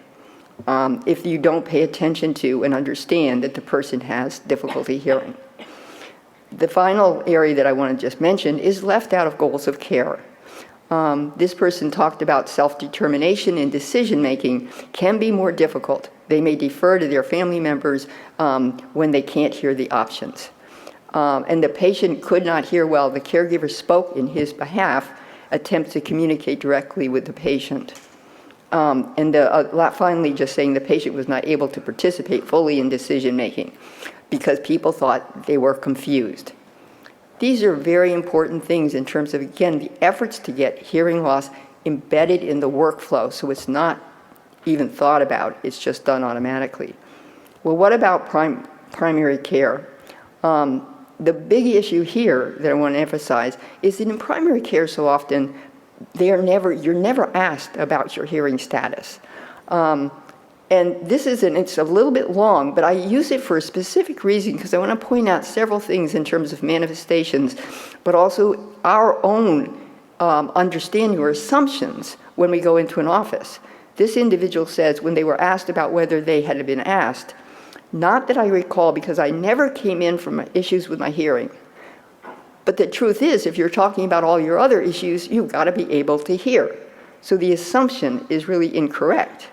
if you don't pay attention to and understand that the person has difficulty hearing. The final area that I want to just mention is left out of goals of care. This person talked about self-determination and decision-making can be more difficult. They may defer to their family members when they can't hear the options. And the patient could not hear well. The caregiver spoke in his behalf, attempts to communicate directly with the patient. Finally, just saying the patient was not able to participate fully in decision-making because people thought they were confused. These are very important things in terms of, again, the efforts to get hearing loss embedded in the workflow, so it's not even thought about, it's just done automatically. Well, what about primary care? The big issue here that I want to emphasize is that in primary care so often, you're never asked about your hearing status. And this it's a little bit long, but I use it for a specific reason because I want to point out several things in terms of manifestations, but also our own understanding or assumptions when we go into an office. This individual says when they were asked about whether they had been asked, not that I recall because I never came in from issues with my hearing, but the truth is if you're talking about all your other issues, you've got to be able to hear. So the assumption is really incorrect.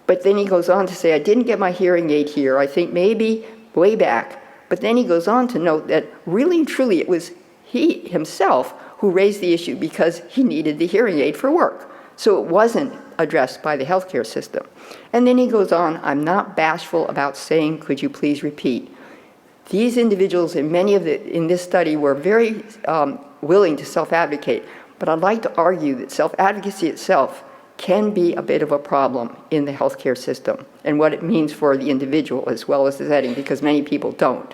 But then he goes on to say, I didn't get my hearing aid here, I think maybe way back. But then he goes on to note that really and truly it was he himself who raised the issue because he needed the hearing aid for work. So it wasn't addressed by the healthcare system. And then he goes on, I'm not bashful about saying, could you please repeat? These individuals in in this study were very willing to self-advocate, but I'd like to argue that self-advocacy itself can be a bit of a problem in the healthcare system and what it means for the individual as well as the setting, because many people don't.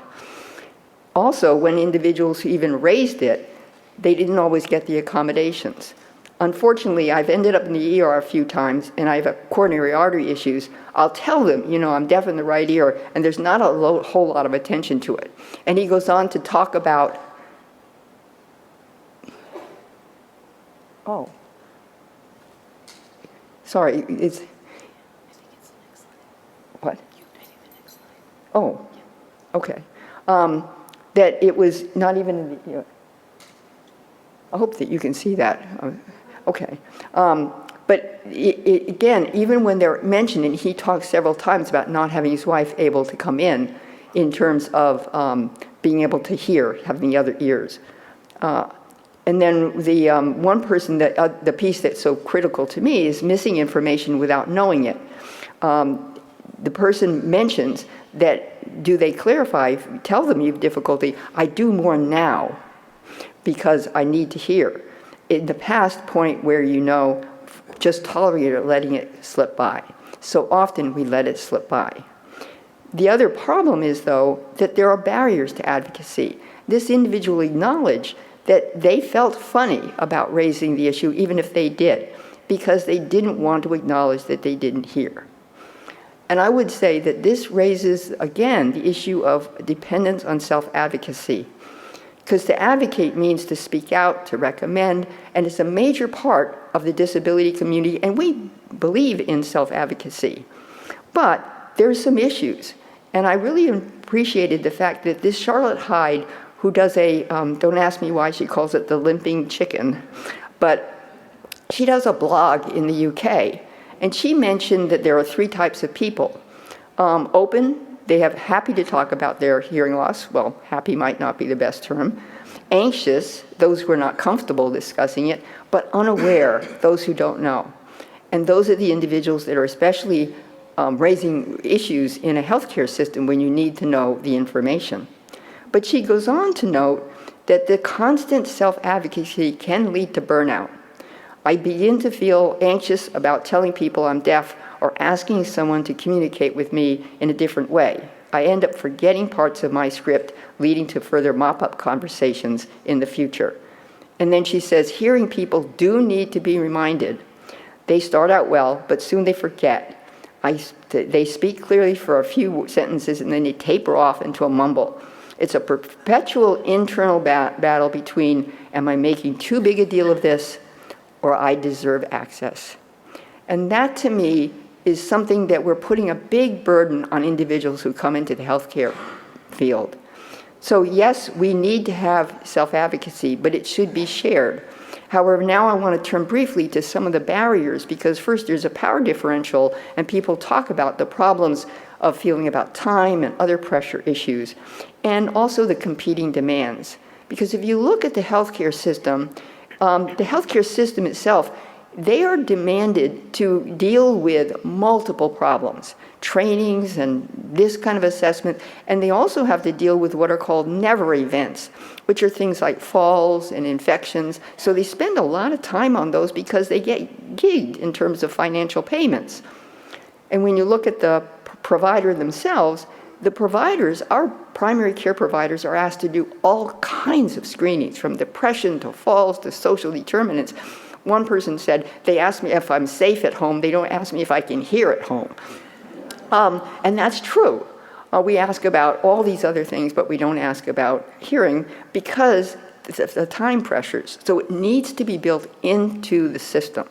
Also, when individuals even raised it, they didn't always get the accommodations. Unfortunately, I've ended up in the ER a few times and I have coronary artery issues. I'll tell them, I'm deaf in the right ear, and there's not a whole lot of attention to it. And he goes on to talk about, sorry, it's, what? Oh, okay. That it was not even, I hope that you can see that. Okay. But again, even when they're mentioned, and he talks several times about not having his wife able to come in terms of being able to hear, having the other ears. And then the one person, the piece that's so critical to me is missing information without knowing it. The person mentions that do they clarify, tell them you have difficulty, I do more now because I need to hear. In the past, point where you know, just tolerate it, letting it slip by. So often we let it slip by. The other problem is, though, that there are barriers to advocacy. This individual acknowledged that they felt funny about raising the issue, even if they did, because they didn't want to acknowledge that they didn't hear. And I would say that this raises, again, the issue of dependence on self-advocacy. Because to advocate means to speak out, to recommend, and it's a major part of the disability community, and we believe in self-advocacy. But there's some issues, and I really appreciated the fact that this Charlotte Hyde, who does a, don't ask me why she calls it the limping chicken, but she does a blog in the UK, and she mentioned that there are 3 types of people. Open, they have happy to talk about their hearing loss. Well, happy might not be the best term. Anxious, those who are not comfortable discussing it, but unaware, those who don't know. And those are the individuals that are especially raising issues in a healthcare system when you need to know the information. But she goes on to note that the constant self-advocacy can lead to burnout. I begin to feel anxious about telling people I'm deaf or asking someone to communicate with me in a different way. I end up forgetting parts of my script, leading to further mop-up conversations in the future. And then she says, hearing people do need to be reminded. They start out well, but soon they forget. They speak clearly for a few sentences and then they taper off into a mumble. It's a perpetual internal battle between, am I making too big a deal of this, or I deserve access? And that, to me, is something that we're putting a big burden on individuals who come into the healthcare field. So yes, we need to have self-advocacy, but it should be shared. However, now I want to turn briefly to some of the barriers, because first there's a power differential, and people talk about the problems of feeling about time and other pressure issues, and also the competing demands. Because if you look at the healthcare system itself, they are demanded to deal with multiple problems, trainings and this kind of assessment, and they also have to deal with what are called never events, which are things like falls and infections. So they spend a lot of time on those because they get gigged in terms of financial payments. And when you look at the provider themselves, the providers, our primary care providers, are asked to do all kinds of screenings, from depression to falls to social determinants. One person said, they ask me if I'm safe at home, they don't ask me if I can hear at home. And that's true. We ask about all these other things, but we don't ask about hearing because of the time pressures. So it needs to be built into the system.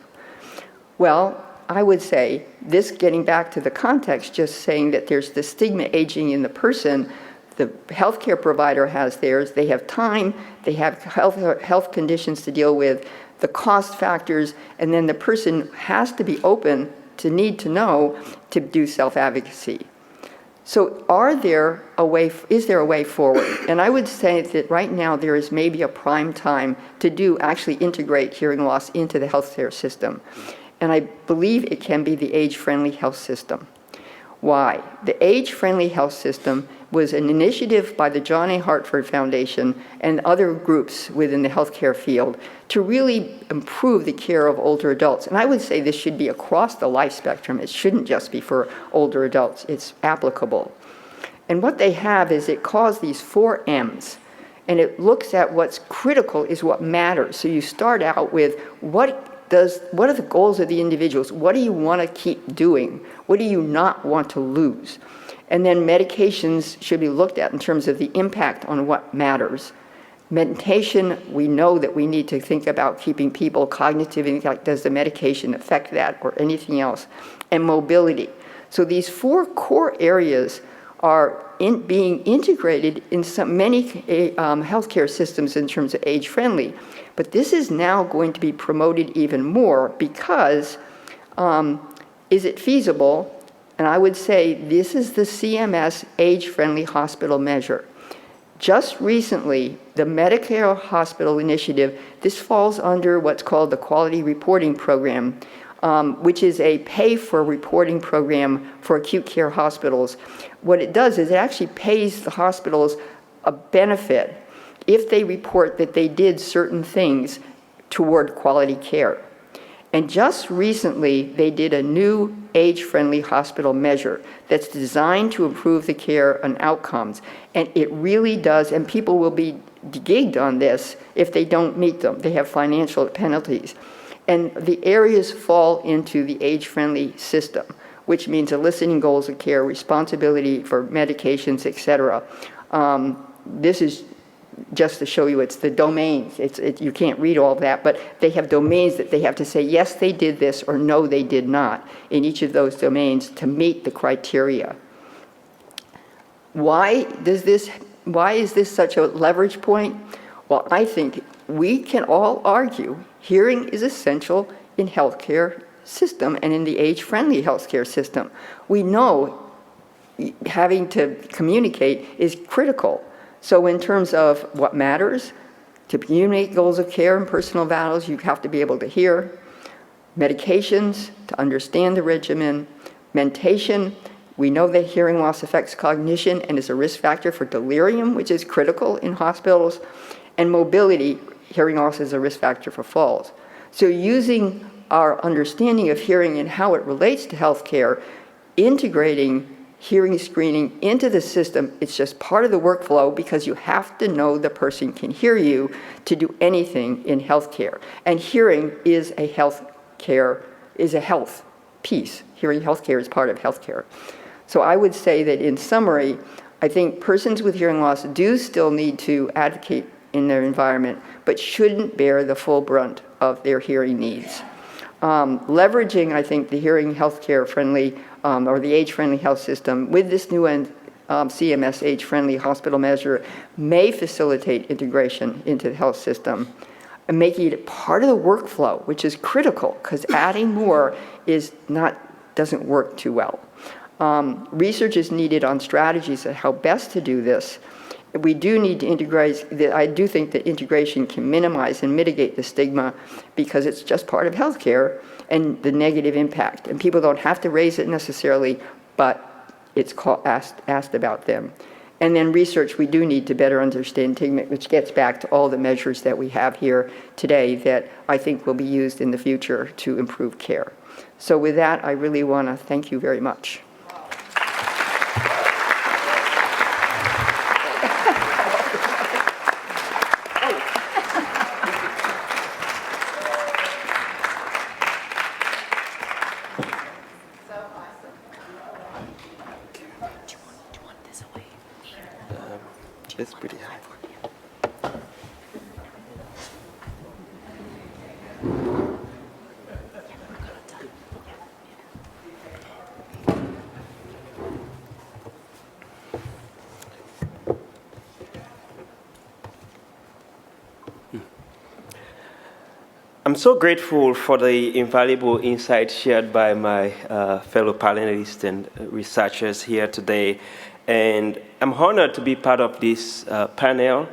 Well, I would say, this getting back to the context, just saying that there's the stigma aging in the person, the healthcare provider has theirs, they have time, they have health conditions to deal with, the cost factors, and then the person has to be open to need to know to do self-advocacy. So is there a way forward? And I would say that right now there is maybe a prime time to actually integrate hearing loss into the healthcare system. And I believe it can be the age-friendly health system. Why? The age-friendly health system was an initiative by the John A. Hartford Foundation and other groups within the healthcare field to really improve the care of older adults. And I would say this should be across the life spectrum. It shouldn't just be for older adults. It's applicable. And what they have is it calls these 4 M's. And it looks at what's critical is what matters. So you start out with what are the goals of the individuals? What do you want to keep doing? What do you not want to lose? And then medications should be looked at in terms of the impact on what matters. Meditation, we know that we need to think about keeping people cognitive, and like, does the medication affect that or anything else? And mobility. So these 4 core areas are being integrated in many healthcare systems in terms of age-friendly. But this is now going to be promoted even more because is it feasible? And I would say this is the CMS age-friendly hospital measure. Just recently, the Medicare Hospital Initiative, this falls under what's called the Quality Reporting Program, which is a pay-for-reporting program for acute care hospitals. What it does is it actually pays the hospitals a benefit if they report that they did certain things toward quality care. And just recently, they did a new age-friendly hospital measure that's designed to improve the care and outcomes. And it really does, and people will be gigged on this if they don't meet them. They have financial penalties. And the areas fall into the age-friendly system, which means eliciting goals of care, responsibility for medications, et cetera. This is just to show you, it's the domains. You can't read all of that, but they have domains that they have to say, yes, they did this, or no, they did not, in each of those domains to meet the criteria. Why is this such a leverage point? Well, I think we can all argue hearing is essential in healthcare system and in the age-friendly healthcare system. We know having to communicate is critical. So in terms of what matters, to communicate goals of care and personal values, you have to be able to hear. Medications, to understand the regimen. Mentation, we know that hearing loss affects cognition and is a risk factor for delirium, which is critical in hospitals. And mobility, hearing loss is a risk factor for falls. So using our understanding of hearing and how it relates to healthcare, integrating hearing screening into the system, it's just part of the workflow because you have to know the person can hear you to do anything in healthcare. And hearing is a health piece. Hearing healthcare is part of healthcare. So I would say that in summary, I think persons with hearing loss do still need to advocate in their environment, but shouldn't bear the full brunt of their hearing needs. Leveraging, I think, the hearing healthcare friendly or the age-friendly health system with this new CMS age-friendly hospital measure may facilitate integration into the health system and making it part of the workflow, which is critical because adding more doesn't work too well. Research is needed on strategies on how best to do this. We do need to integrate. I do think that integration can minimize and mitigate the stigma because it's just part of healthcare and the negative impact. And people don't have to raise it necessarily, but it's asked about them. And then research, we do need to better understand stigma, which gets back to all the measures that we have here today that I think will be used in the future to improve care. So with that, I really want to thank you very much. It's pretty high. I'm so grateful for the invaluable insights shared by my fellow panelists and researchers here today. And I'm honored to be part of this panel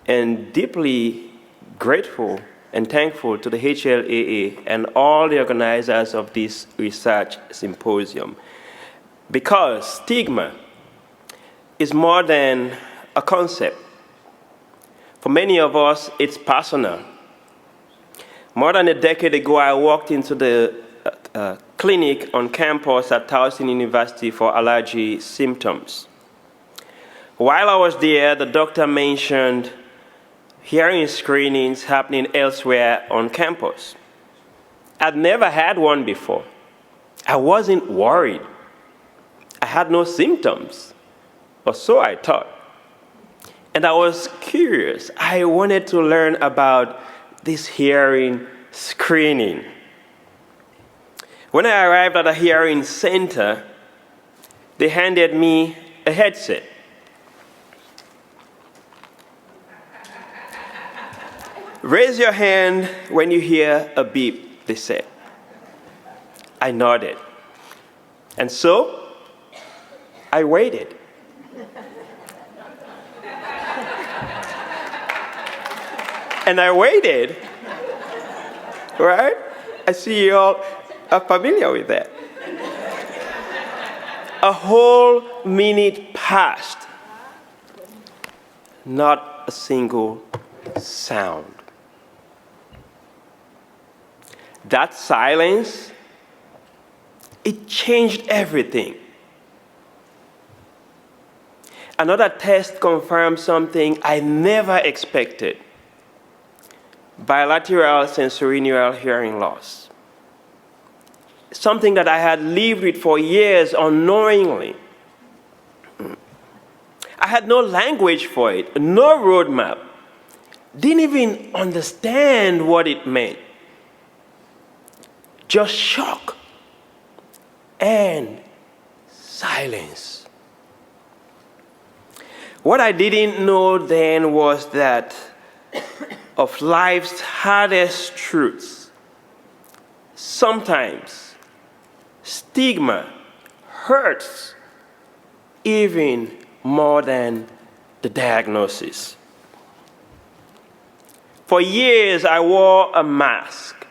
and deeply grateful and thankful to the HLAA and all the organizers of this research symposium. Because stigma is more than a concept. For many of us, it's personal. More than a decade ago, I walked into the clinic on campus at Towson University for allergy symptoms. While I was there, the doctor mentioned hearing screenings happening elsewhere on campus. I'd never had one before. I wasn't worried. I had no symptoms, or so I thought. And I was curious. I wanted to learn about this hearing screening. When I arrived at a hearing center, they handed me a headset. Raise your hand when you hear a beep, they said. I nodded. And so, I waited. And I waited, right? I see you all are familiar with that. A whole minute passed, not a single sound. That silence, it changed everything. Another test confirmed something I never expected: bilateral sensorineural hearing loss. Something that I had lived with for years unknowingly. I had no language for it, no roadmap, didn't even understand what it meant. Just shock and silence. What I didn't know then was that of life's hardest truths, sometimes stigma hurts even more than the diagnosis. For years, I wore a mask.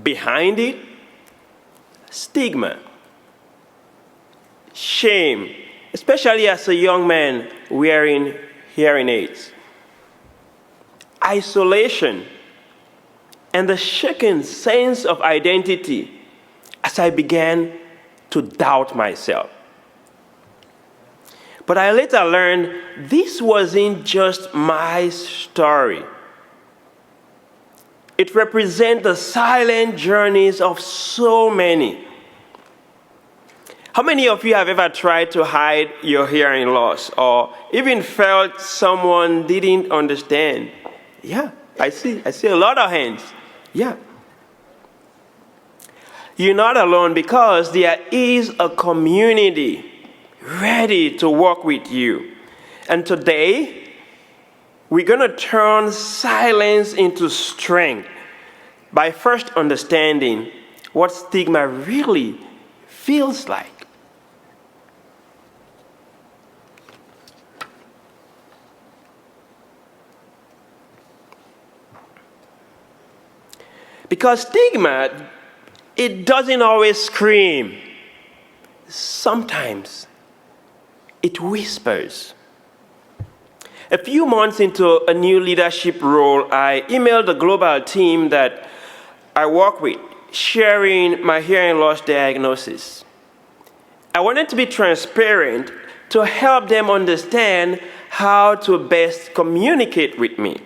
Behind it, stigma, shame, especially as a young man wearing hearing aids, isolation, and the shaken sense of identity as I began to doubt myself. But I later learned this wasn't just my story. It represents the silent journeys of so many. How many of you have ever tried to hide your hearing loss or even felt someone didn't understand? Yeah, I see a lot of hands. Yeah. You're not alone because there is a community ready to work with you. And today, we're going to turn silence into strength by first understanding what stigma really feels like. Because stigma, it doesn't always scream. Sometimes it whispers. A few months into a new leadership role, I emailed the global team that I work with, sharing my hearing loss diagnosis. I wanted to be transparent to help them understand how to best communicate with me.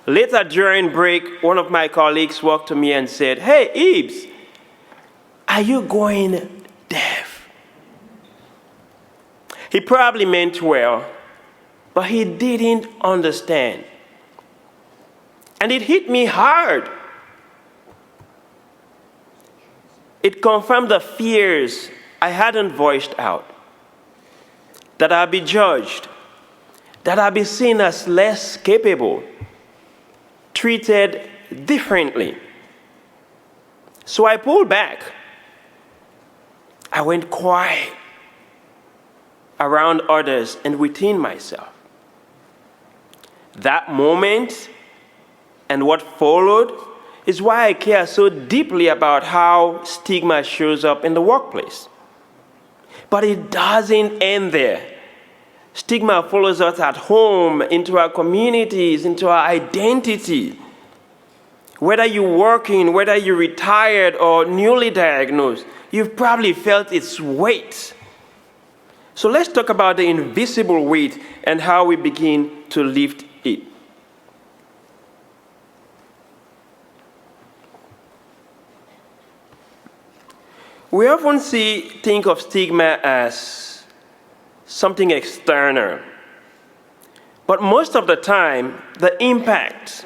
Later during break, one of my colleagues walked to me and said, "Hey, Ibs, are you going deaf?" He probably meant well, but he didn't understand. And it hit me hard. It confirmed the fears I hadn't voiced out. That I'd be judged, that I'd be seen as less capable, treated differently. So I pulled back. I went quiet around others and within myself. That moment and what followed is why I care so deeply about how stigma shows up in the workplace. But it doesn't end there. Stigma follows us at home, into our communities, into our identity. Whether you're working, whether you're retired or newly diagnosed, you've probably felt its weight. So let's talk about the invisible weight and how we begin to lift it. We often think of stigma as something external. But most of the time, the impact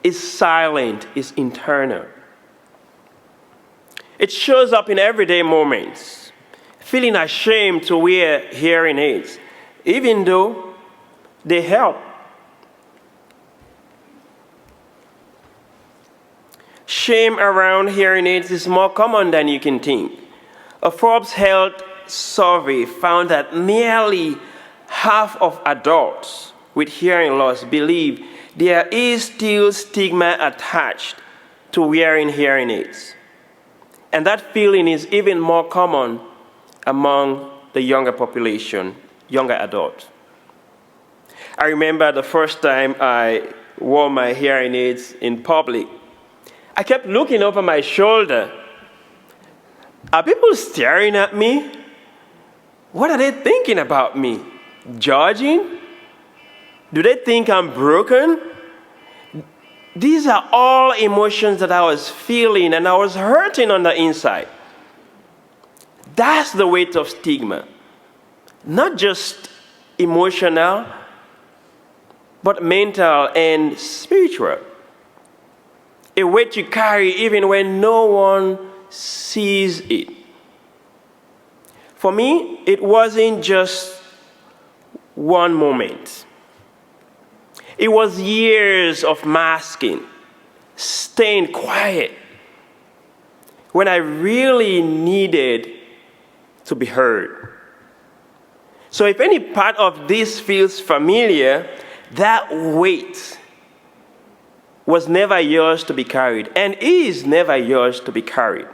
is silent, is internal. It shows up in everyday moments, feeling ashamed to wear hearing aids, even though they help. Shame around hearing aids is more common than you can think. A Forbes Health survey found that nearly half of adults with hearing loss believe there is still stigma attached to wearing hearing aids. And that feeling is even more common among the younger population, younger adults. I remember the first time I wore my hearing aids in public. I kept looking over my shoulder. Are people staring at me? What are they thinking about me? Judging? Do they think I'm broken? These are all emotions that I was feeling, and I was hurting on the inside. That's the weight of stigma. Not just emotional, but mental and spiritual. A weight you carry even when no one sees it. For me, it wasn't just one moment. It was years of masking, staying quiet, when I really needed to be heard. So if any part of this feels familiar, that weight was never yours to be carried and is never yours to be carried.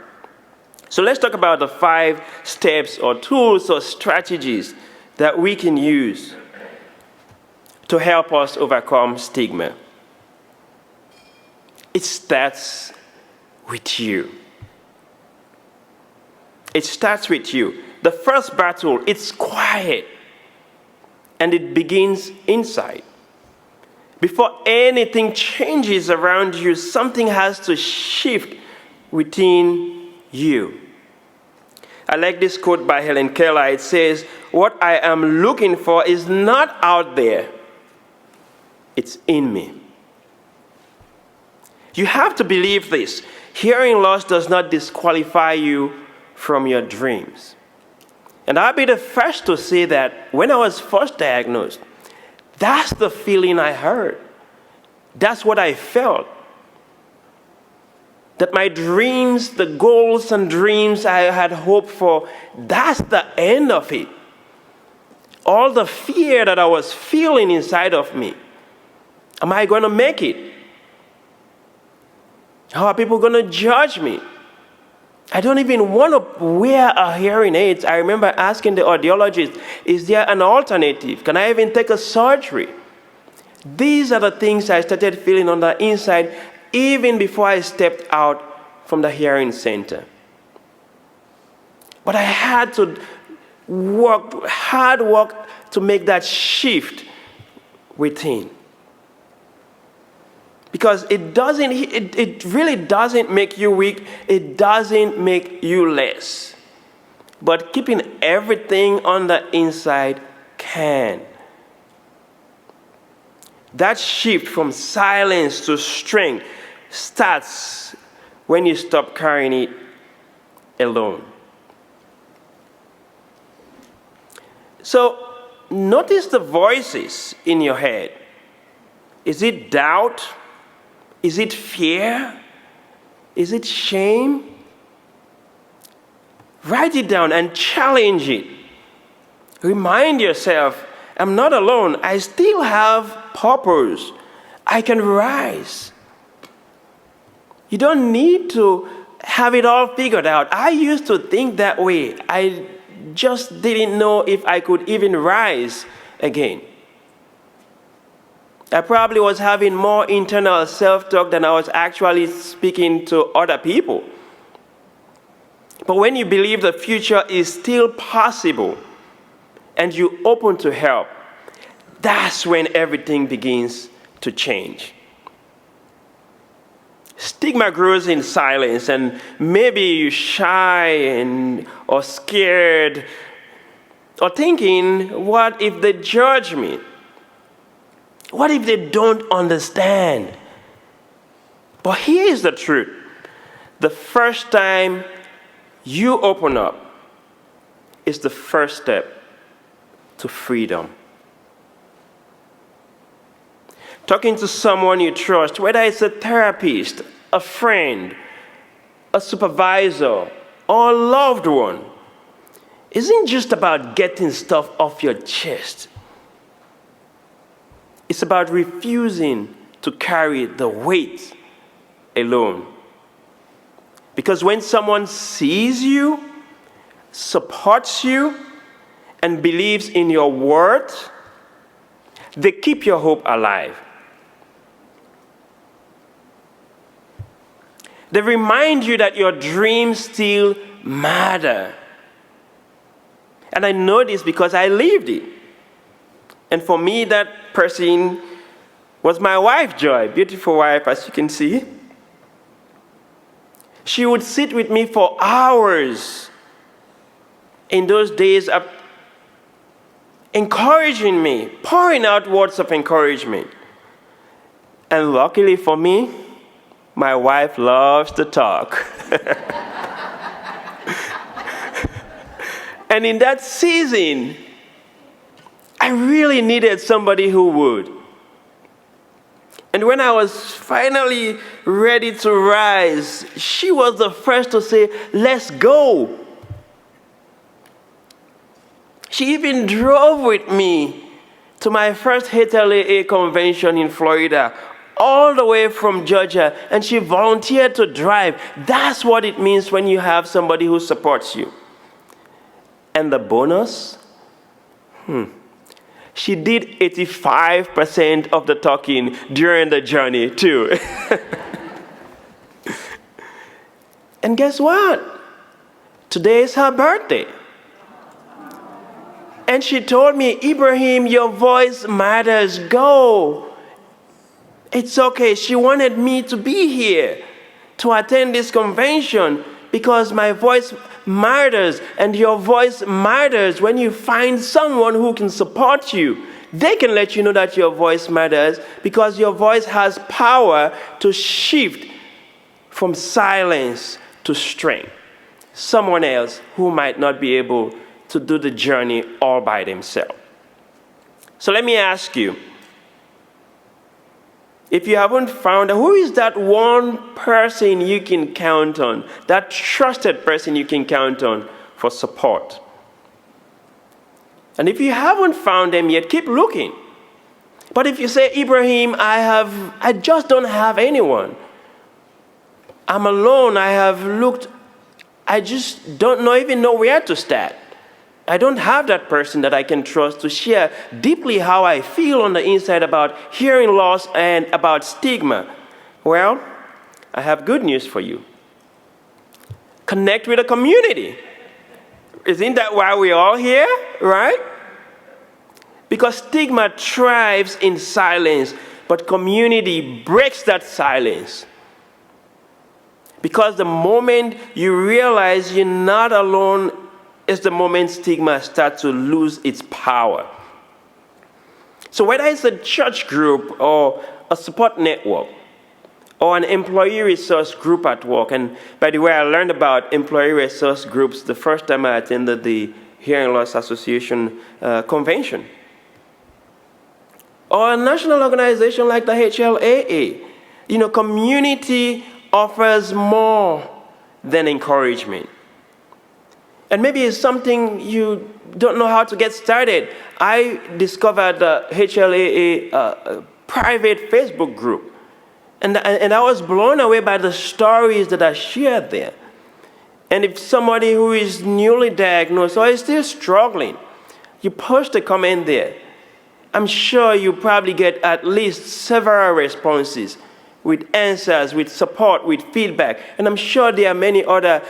So let's talk about the 5 steps or tools or strategies that we can use to help us overcome stigma. It starts with you. It starts with you. The first battle, it's quiet, and it begins inside. Before anything changes around you, something has to shift within you. I like this quote by Helen Keller. It says, "What I am looking for is not out there, it's in me." You have to believe this. Hearing loss does not disqualify you from your dreams. And I'll be the first to say that when I was first diagnosed, that's the feeling I heard. That's what I felt. That my dreams, the goals and dreams I had hoped for, that's the end of it. All the fear that I was feeling inside of me. Am I going to make it? How are people going to judge me? I don't even want to wear a hearing aid. I remember asking the audiologist, is there an alternative? Can I even take a surgery? These are the things I started feeling on the inside even before I stepped out from the hearing center. But I had to hard work to make that shift within. Because it really doesn't make you weak. It doesn't make you less. But keeping everything on the inside can. That shift from silence to strength starts when you stop carrying it alone. So notice the voices in your head. Is it doubt? Is it fear? Is it shame? Write it down and challenge it. Remind yourself, I'm not alone. I still have purpose. I can rise. You don't need to have it all figured out. I used to think that way. I just didn't know if I could even rise again. I probably was having more internal self-talk than I was actually speaking to other people. But when you believe the future is still possible and you open to help, that's when everything begins to change. Stigma grows in silence, and maybe you're shy or scared or thinking, what if they judge me? What if they don't understand? But here is the truth. The first time you open up is the first step to freedom. Talking to someone you trust, whether it's a therapist, a friend, a supervisor, or a loved one, isn't just about getting stuff off your chest. It's about refusing to carry the weight alone. Because when someone sees you, supports you, and believes in your worth, they keep your hope alive. They remind you that your dreams still matter. And I know this because I lived it. And for me, that person was my wife, Joy, beautiful wife, as you can see. She would sit with me for hours in those days of encouraging me, pouring out words of encouragement. And luckily for me, my wife loves to talk. And in that season, I really needed somebody who would. And when I was finally ready to rise, she was the first to say, let's go. She even drove with me to my first HLAA convention in Florida, all the way from Georgia, and she volunteered to drive. That's what it means when you have somebody who supports you. And the bonus? She did 85% of the talking during the journey, too. And guess what? Today is her birthday. And she told me, Ibrahim, your voice matters. Go. It's okay. She wanted me to be here to attend this convention because my voice matters, and your voice matters when you find someone who can support you. They can let you know that your voice matters because your voice has power to shift from silence to strength. Someone else who might not be able to do the journey all by themselves. So let me ask you, if you haven't found, who is that one person you can count on, that trusted person you can count on for support? And if you haven't found them yet, keep looking. But if you say, Ibrahim, I just don't have anyone. I'm alone, I have looked, I just don't even know where to start. I don't have that person that I can trust to share deeply how I feel on the inside about hearing loss and about stigma. Well, I have good news for you. Connect with a community. Isn't that why we're all here, right? Because stigma thrives in silence, but community breaks that silence. Because the moment you realize you're not alone is the moment stigma starts to lose its power. So whether it's a church group or a support network or an employee resource group at work, and by the way, I learned about employee resource groups the first time I attended the Hearing Loss Association convention, or a national organization like the HLAA, community offers more than encouragement. And maybe it's something you don't know how to get started. I discovered the HLAA private Facebook group. And I was blown away by the stories that are shared there. And if somebody who is newly diagnosed or is still struggling, you post a comment there, I'm sure you probably get at least several responses with answers, with support, with feedback. And I'm sure there are many other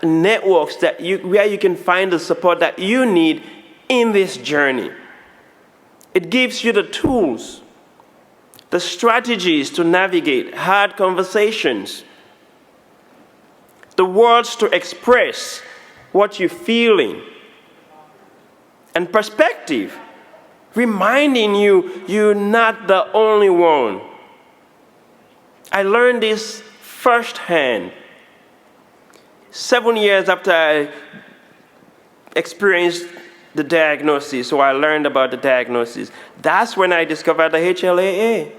networks where you can find the support that you need in this journey. It gives you the tools, the strategies to navigate hard conversations, the words to express what you're feeling, and perspective, reminding you you're not the only one. I learned this firsthand. 7 years after I experienced the diagnosis, so I learned about the diagnosis, that's when I discovered the HLAA.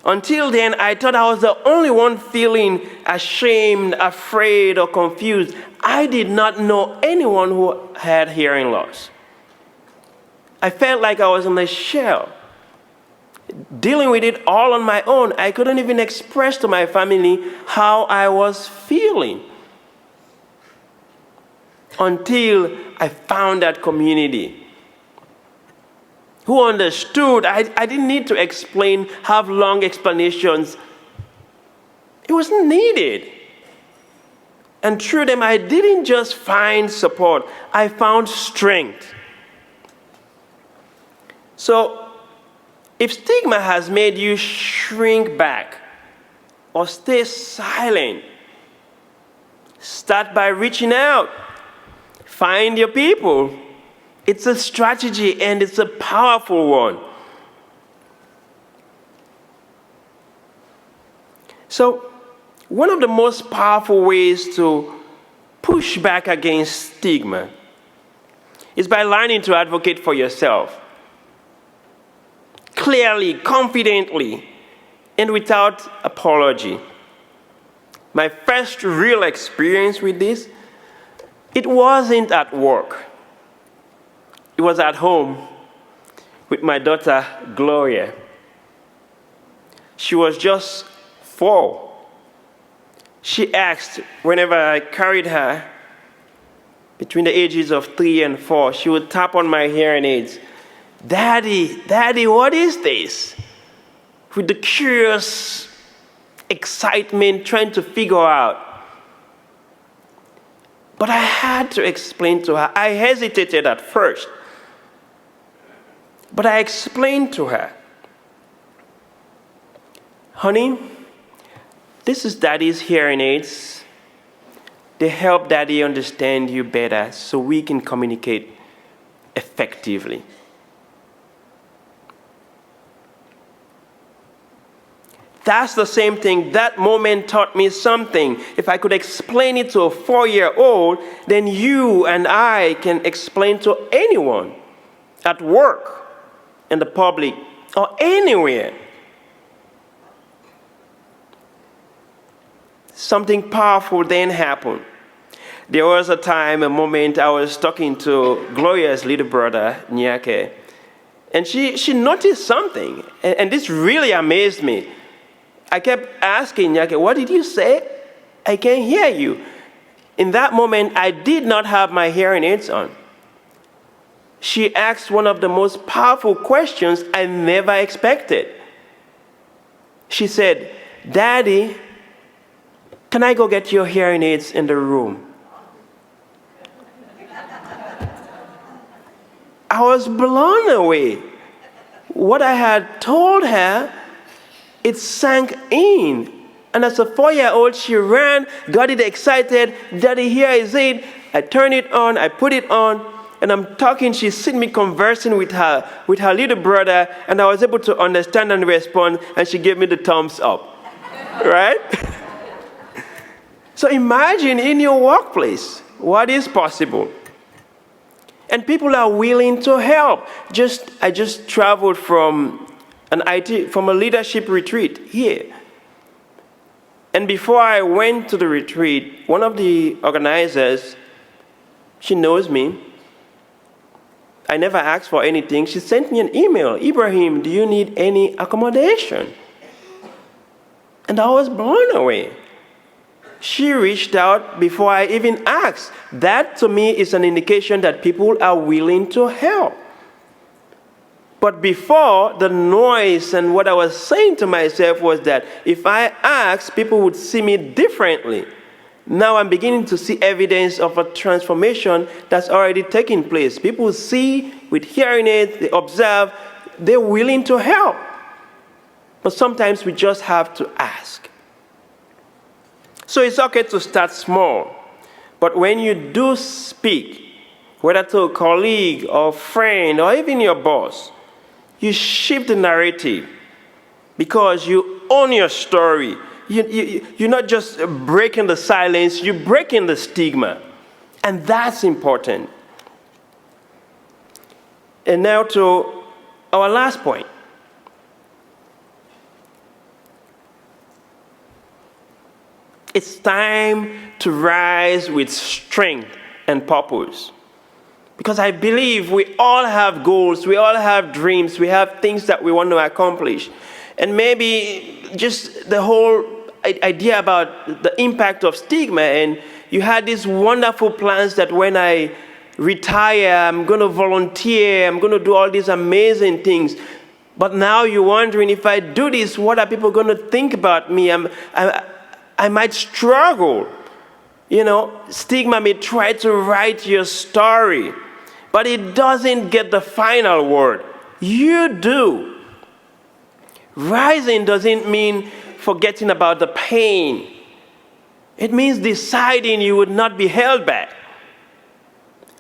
Until then, I thought I was the only one feeling ashamed, afraid, or confused. I did not know anyone who had hearing loss. I felt like I was in a shell. dealing with it all on my own. I couldn't even express to my family how I was feeling until I found that community who understood. I didn't need to have long explanations. It wasn't needed. And through them, I didn't just find support, I found strength. So, if stigma has made you shrink back or stay silent, start by reaching out. Find your people. It's a strategy and it's a powerful one. So, one of the most powerful ways to push back against stigma is by learning to advocate for yourself. Clearly, confidently, and without apology. My first real experience with this, it wasn't at work. It was at home with my daughter, Gloria. She was just 4. She asked whenever I carried her between the ages of 3 and 4, she would tap on my hearing aids. Daddy, Daddy, what is this? With the curious excitement, trying to figure out. But I had to explain to her. I hesitated at first. But I explained to her, honey, this is Daddy's hearing aids. They help Daddy understand you better so we can communicate effectively. That's the same thing. That moment taught me something. If I could explain it to a 4-year-old, then you and I can explain to anyone at work, in the public, or anywhere. Something powerful then happened. There was a moment I was talking to Gloria's little brother, Nyake, and she noticed something, and this really amazed me. I kept asking Nyake, what did you say? I can't hear you. In that moment, I did not have my hearing aids on. She asked one of the most powerful questions I never expected. She said, Daddy, can I go get your hearing aids in the room? I was blown away. What I had told her, it sank in. And as a 4-year-old, she ran, got it excited. Daddy, here is it. I turned it on, I put it on, and I'm talking. She's seen me conversing with her little brother, and I was able to understand and respond, and she gave me the thumbs up. Right? So imagine in your workplace what is possible. And people are willing to help. I just traveled from a leadership retreat here. And before I went to the retreat, one of the organizers, she knows me. I never asked for anything. She sent me an email. Ibrahim, do you need any accommodation? And I was blown away. She reached out before I even asked. That, to me, is an indication that people are willing to help. But before, the noise and what I was saying to myself was that if I asked, people would see me differently. Now I'm beginning to see evidence of a transformation that's already taking place. People see with hearing aids, they observe, they're willing to help. But sometimes we just have to ask. So it's okay to start small. But when you do speak, whether to a colleague or friend or even your boss, you shift the narrative because you own your story. You're not just breaking the silence, you're breaking the stigma. And that's important. And now to our last point. It's time to rise with strength and purpose. Because I believe we all have goals, we all have dreams, we have things that we want to accomplish. And maybe just the whole idea about the impact of stigma, and you had these wonderful plans that when I retire, I'm going to volunteer, I'm going to do all these amazing things. But now you're wondering, if I do this, what are people going to think about me? I might struggle. You know, stigma may try to write your story, but it doesn't get the final word. You do. Rising doesn't mean forgetting about the pain. It means deciding you would not be held back.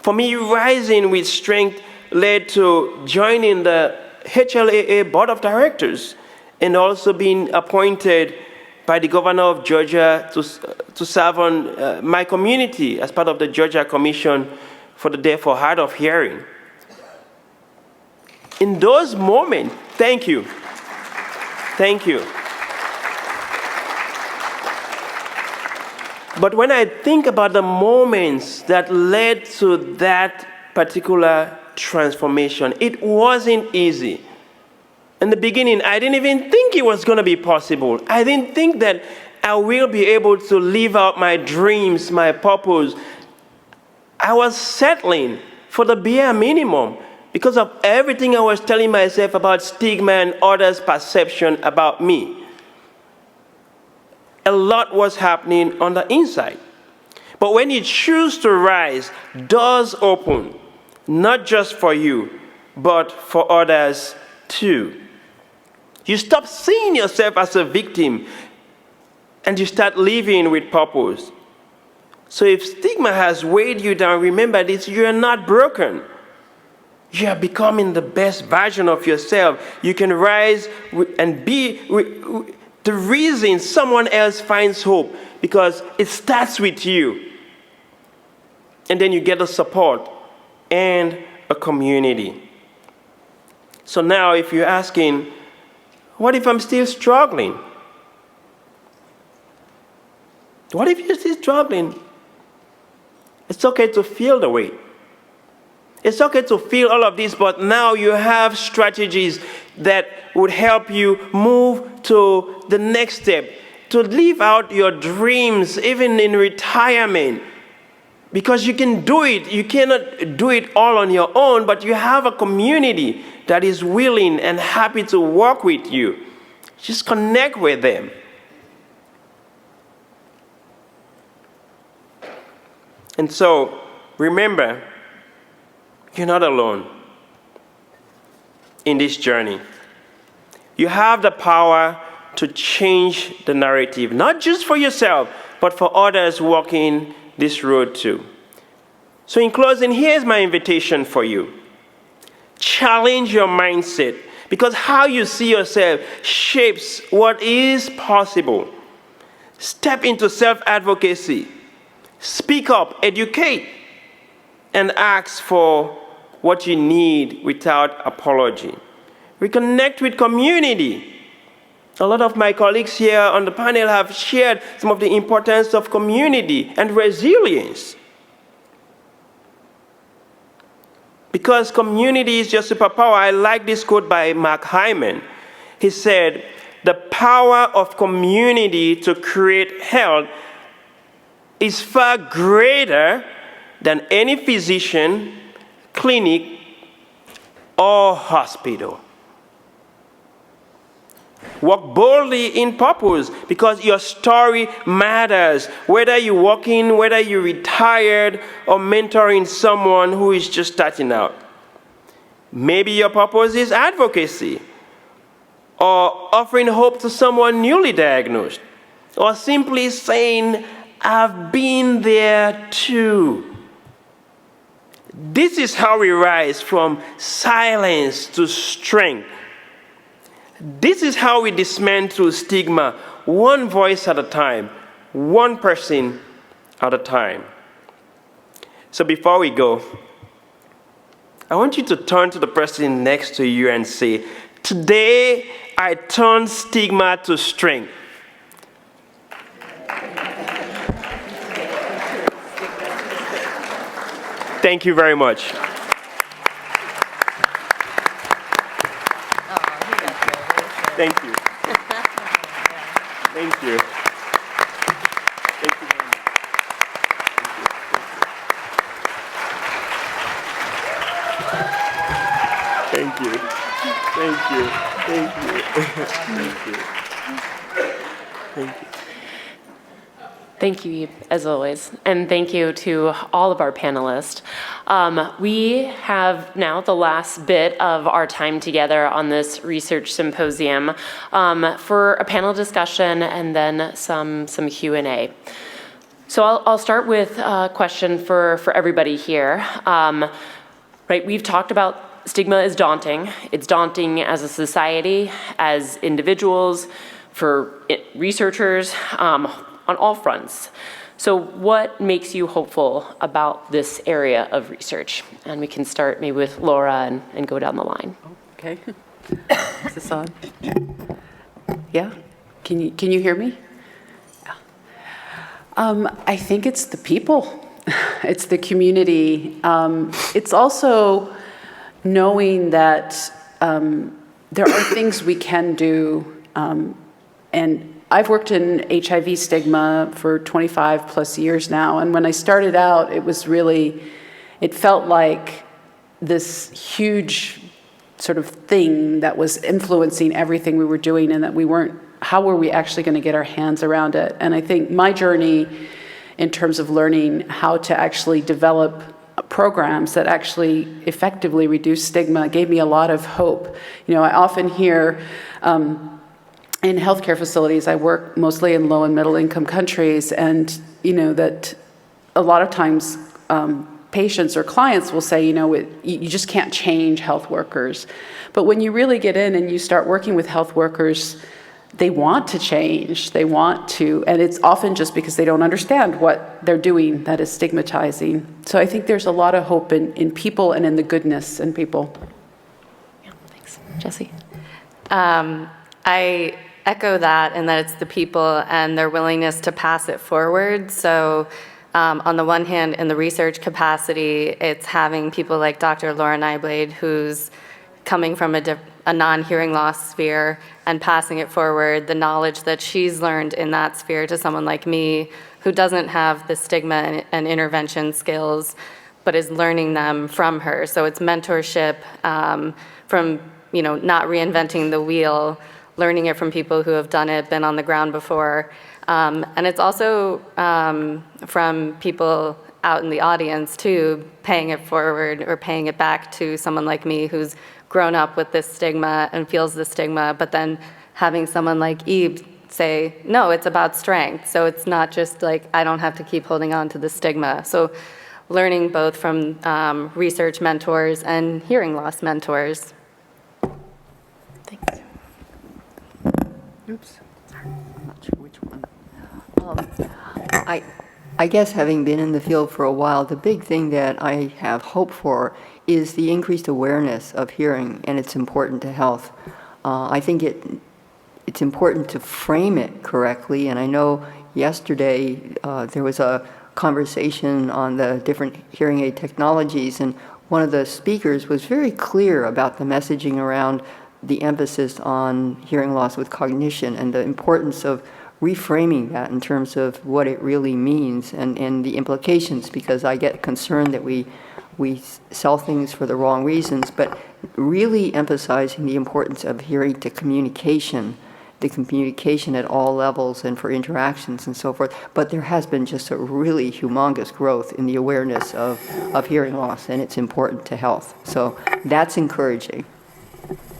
For me, rising with strength led to joining the HLAA Board of Directors and also being appointed by the governor of Georgia to serve on my community as part of the Georgia Commission for the Deaf or Hard of Hearing. In those moments, thank you. Thank you. But when I think about the moments that led to that particular transformation, it wasn't easy. In the beginning, I didn't even think it was going to be possible. I didn't think that I will be able to live out my dreams, my purpose. I was settling for the bare minimum because of everything I was telling myself about stigma and others' perception about me. A lot was happening on the inside. But when you choose to rise, doors open, not just for you, but for others too. You stop seeing yourself as a victim and you start living with purpose. So if stigma has weighed you down, remember this: you are not broken. You are becoming the best version of yourself. You can rise and be the reason someone else finds hope, because it starts with you. And then you get the support and a community. So now if you're asking, what if I'm still struggling? What if you're still struggling? It's okay to feel the weight. It's okay to feel all of this, but now you have strategies that would help you move to the next step, to live out your dreams, even in retirement. Because you can do it. You cannot do it all on your own, but you have a community that is willing and happy to work with you. Just connect with them. And so, remember, you're not alone in this journey. You have the power to change the narrative, not just for yourself, but for others walking this road too. So in closing, here's my invitation for you. Challenge your mindset, because how you see yourself shapes what is possible. Step into self-advocacy. Speak up, educate, and ask for what you need without apology. Reconnect with community. A lot of my colleagues here on the panel have shared some of the importance of community and resilience. Because community is your superpower. I like this quote by Mark Hyman. He said, "The power of community to create health is far greater than any physician, clinic, or hospital." Walk boldly in purpose, because your story matters. Whether you're working, whether you're retired, or mentoring someone who is just starting out. Maybe your purpose is advocacy, or offering hope to someone newly diagnosed, or simply saying, "I've been there too." This is how we rise from silence to strength. This is how we dismantle stigma, one voice at a time, one person at a time. So before we go, I want you to turn to the person next to you and say, "Today I turn stigma to strength." Thank you very much. Thank you. Thank you. Thank you very much. Thank you. Thank you. Thank you. Thank you. Thank you. Thank you, Eve, as always. And thank you to all of our panelists. We have now the last bit of our time together on this research symposium for a panel discussion and then some Q&A. So I'll start with a question for everybody here. Right, we've talked about stigma is daunting. It's daunting as a society, as individuals, for researchers, on all fronts. So what makes you hopeful about this area of research? And we can start maybe with Laura and go down the line. Okay. Is this on? Yeah? Can you hear me? Yeah. I think it's the people. It's the community. It's also knowing that there are things we can do. And I've worked in HIV stigma for 25 plus years now. And when I started out, it felt like this huge sort of thing that was influencing everything we were doing, and that how were we actually going to get our hands around it? And I think my journey in terms of learning how to actually develop programs that actually effectively reduce stigma gave me a lot of hope. You know, I often hear, in healthcare facilities, I work mostly in low and middle income countries, and you know that a lot of times patients or clients will say, you just can't change health workers. But when you really get in and you start working with health workers, they want to change, and it's often just because they don't understand what they're doing that is stigmatizing. So I think there's a lot of hope in people and in the goodness in people. Yeah, thanks. Jessie? I echo that, and that it's the people and their willingness to pass it forward. So on the one hand, in the research capacity, it's having people like Dr. Laura Nyblade, who's coming from a non-hearing loss sphere and passing it forward, the knowledge that she's learned in that sphere to someone like me who doesn't have the stigma and intervention skills, but is learning them from her. So it's mentorship from, not reinventing the wheel, learning it from people who have done it, been on the ground before. And it's also from people out in the audience too, paying it forward or paying it back to someone like me who's grown up with this stigma and feels the stigma, but then having someone like Eve say, no, it's about strength. So it's not just like, I don't have to keep holding on to the stigma. So learning both from research mentors and hearing loss mentors. Thanks. Oops. I'm not sure which one. I guess having been in the field for a while, the big thing that I have hope for is the increased awareness of hearing and its importance to health. I think it's important to frame it correctly, and I know yesterday there was a conversation on the different hearing aid technologies, and one of the speakers was very clear about the messaging around the emphasis on hearing loss with cognition and the importance of reframing that in terms of what it really means and the implications, because I get concerned that we sell things for the wrong reasons, but really emphasizing the importance of hearing to communication, the communication at all levels and for interactions and so forth. But there has been just a really humongous growth in the awareness of hearing loss, and it's important to health. So that's encouraging.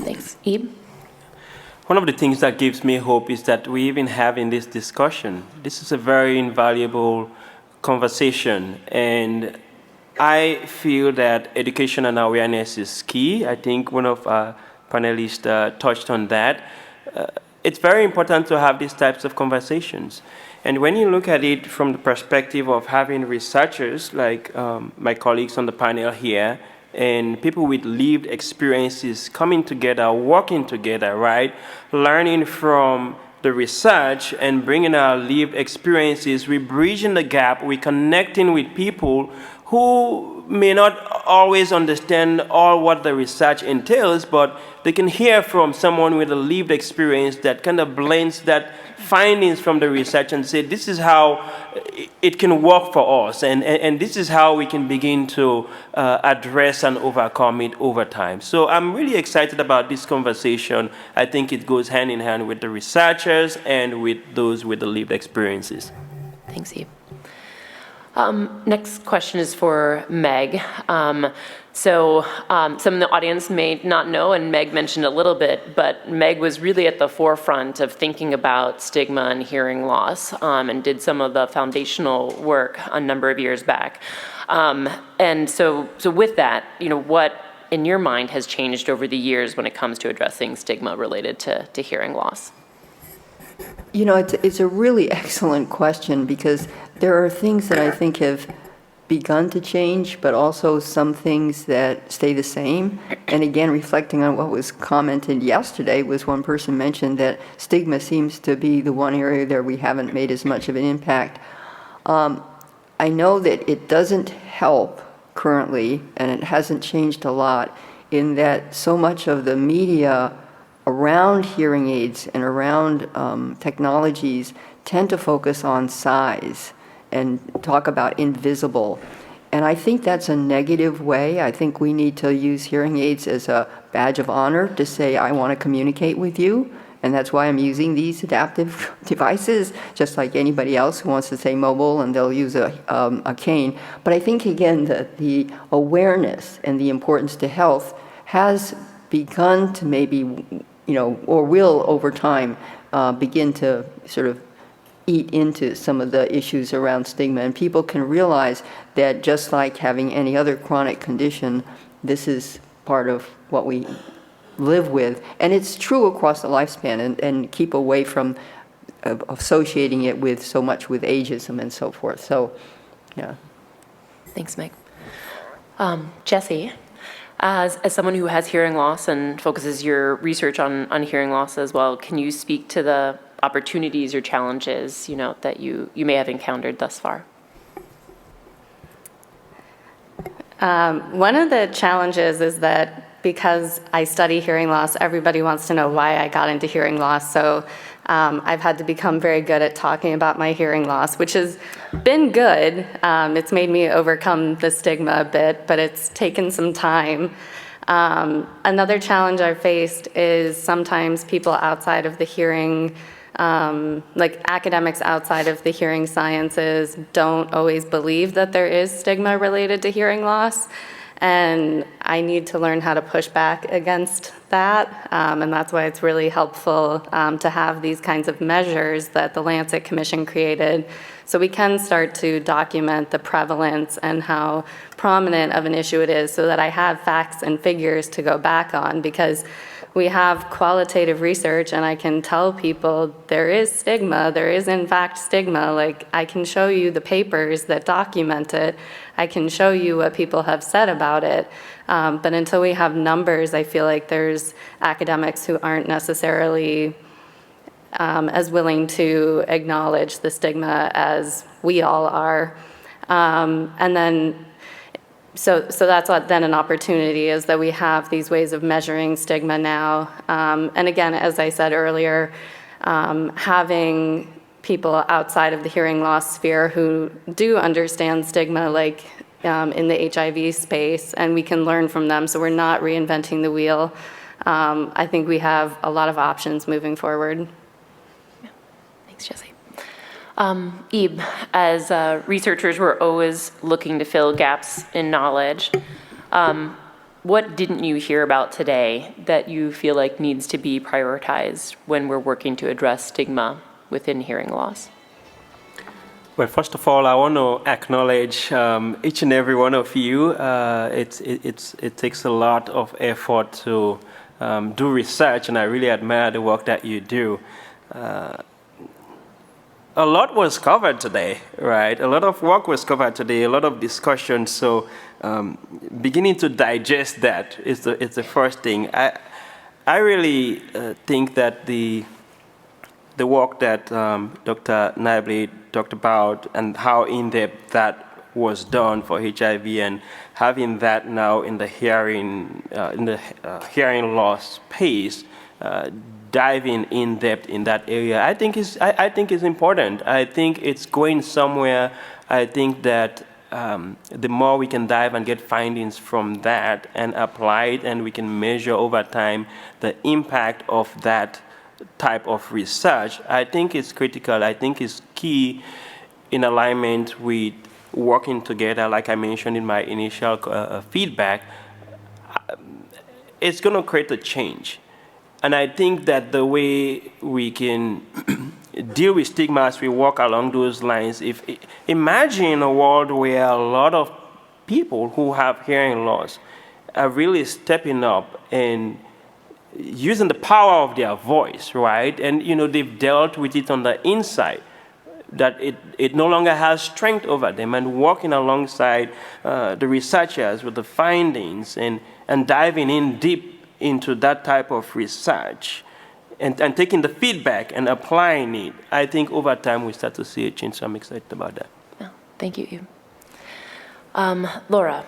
Thanks. Ebe? One of the things that gives me hope is that we even have in this discussion. This is a very invaluable conversation, and I feel that education and awareness is key. I think one of our panelists touched on that. It's very important to have these types of conversations. And when you look at it from the perspective of having researchers like my colleagues on the panel here, and people with lived experiences coming together, working together, right? Learning from the research and bringing our lived experiences, we're bridging the gap, we're connecting with people who may not always understand all what the research entails, but they can hear from someone with a lived experience that kind of blends that findings from the research and say, this is how it can work for us, and this is how we can begin to address and overcome it over time. So I'm really excited about this conversation. I think it goes hand in hand with the researchers and with those with the lived experiences. Thanks, Eve. Next question is for Meg. Some in the audience may not know, and Meg mentioned a little bit, but Meg was really at the forefront of thinking about stigma and hearing loss, and did some of the foundational work a number of years back. So with that, what in your mind has changed over the years when it comes to addressing stigma related to hearing loss? It's a really excellent question, because there are things that I think have begun to change, but also some things that stay the same. And again, reflecting on what was commented yesterday, was one person mentioned that stigma seems to be the one area there we haven't made as much of an impact. I know that it doesn't help currently, and it hasn't changed a lot, in that so much of the media around hearing aids and around technologies tend to focus on size and talk about invisible. And I think that's a negative way. I think we need to use hearing aids as a badge of honor to say, I want to communicate with you, and that's why I'm using these adaptive devices, just like anybody else who wants to say mobile, and they'll use a cane. But I think, again, that the awareness and the importance to health has begun to maybe, or will over time begin to sort of eat into some of the issues around stigma. And people can realize that just like having any other chronic condition, this is part of what we live with. And it's true across the lifespan, and keep away from associating it with so much with ageism and so forth. So, yeah. Thanks, Meg. Jesse, as someone who has hearing loss and focuses your research on hearing loss as well, can you speak to the opportunities or challenges, that you may have encountered thus far? One of the challenges is that because I study hearing loss, everybody wants to know why I got into hearing loss. So I've had to become very good at talking about my hearing loss, which has been good. It's made me overcome the stigma a bit, but it's taken some time. Another challenge I've faced is sometimes people outside of the hearing, like academics outside of the hearing sciences, don't always believe that there is stigma related to hearing loss. And I need to learn how to push back against that. And that's why it's really helpful to have these kinds of measures that the Lancet Commission created, so we can start to document the prevalence and how prominent of an issue it is, so that I have facts and figures to go back on, because we have qualitative research and I can tell people there is stigma, there is in fact stigma. Like, I can show you the papers that document it, I can show you what people have said about it. But until we have numbers, I feel like there's academics who aren't necessarily as willing to acknowledge the stigma as we all are. And then So that's then an opportunity, is that we have these ways of measuring stigma now. And again, as I said earlier, having people outside of the hearing loss sphere who do understand stigma, like in the HIV space, and we can learn from them, so we're not reinventing the wheel. I think we have a lot of options moving forward. Yeah. Thanks, Jesse. Ib, as researchers, we're always looking to fill gaps in knowledge. What didn't you hear about today that you feel like needs to be prioritized when we're working to address stigma within hearing loss? Well, first of all, I want to acknowledge each and every one of you. It takes a lot of effort to do research, and I really admire the work that you do. A lot was covered today, right? A lot of work was covered today, a lot of discussion. So beginning to digest that is the first thing. I really think that the work that Dr. Nyblade talked about, and how in-depth that was done for HIV, and having that now in the hearing loss space, diving in depth in that area, I think is important. I think it's going somewhere. I think that the more we can dive and get findings from that and apply it, and we can measure over time the impact of that type of research, I think it's critical. I think it's key in alignment with working together, like I mentioned in my initial feedback. It's going to create a change. And I think that the way we can deal with stigma as we walk along those lines, imagine a world where a lot of people who have hearing loss are really stepping up and using the power of their voice, right? And they've dealt with it on the inside, that it no longer has strength over them, and working alongside the researchers with the findings and diving in deep into that type of research and taking the feedback and applying it, I think over time we start to see a change. So I'm excited about that. Oh, thank you. Laura,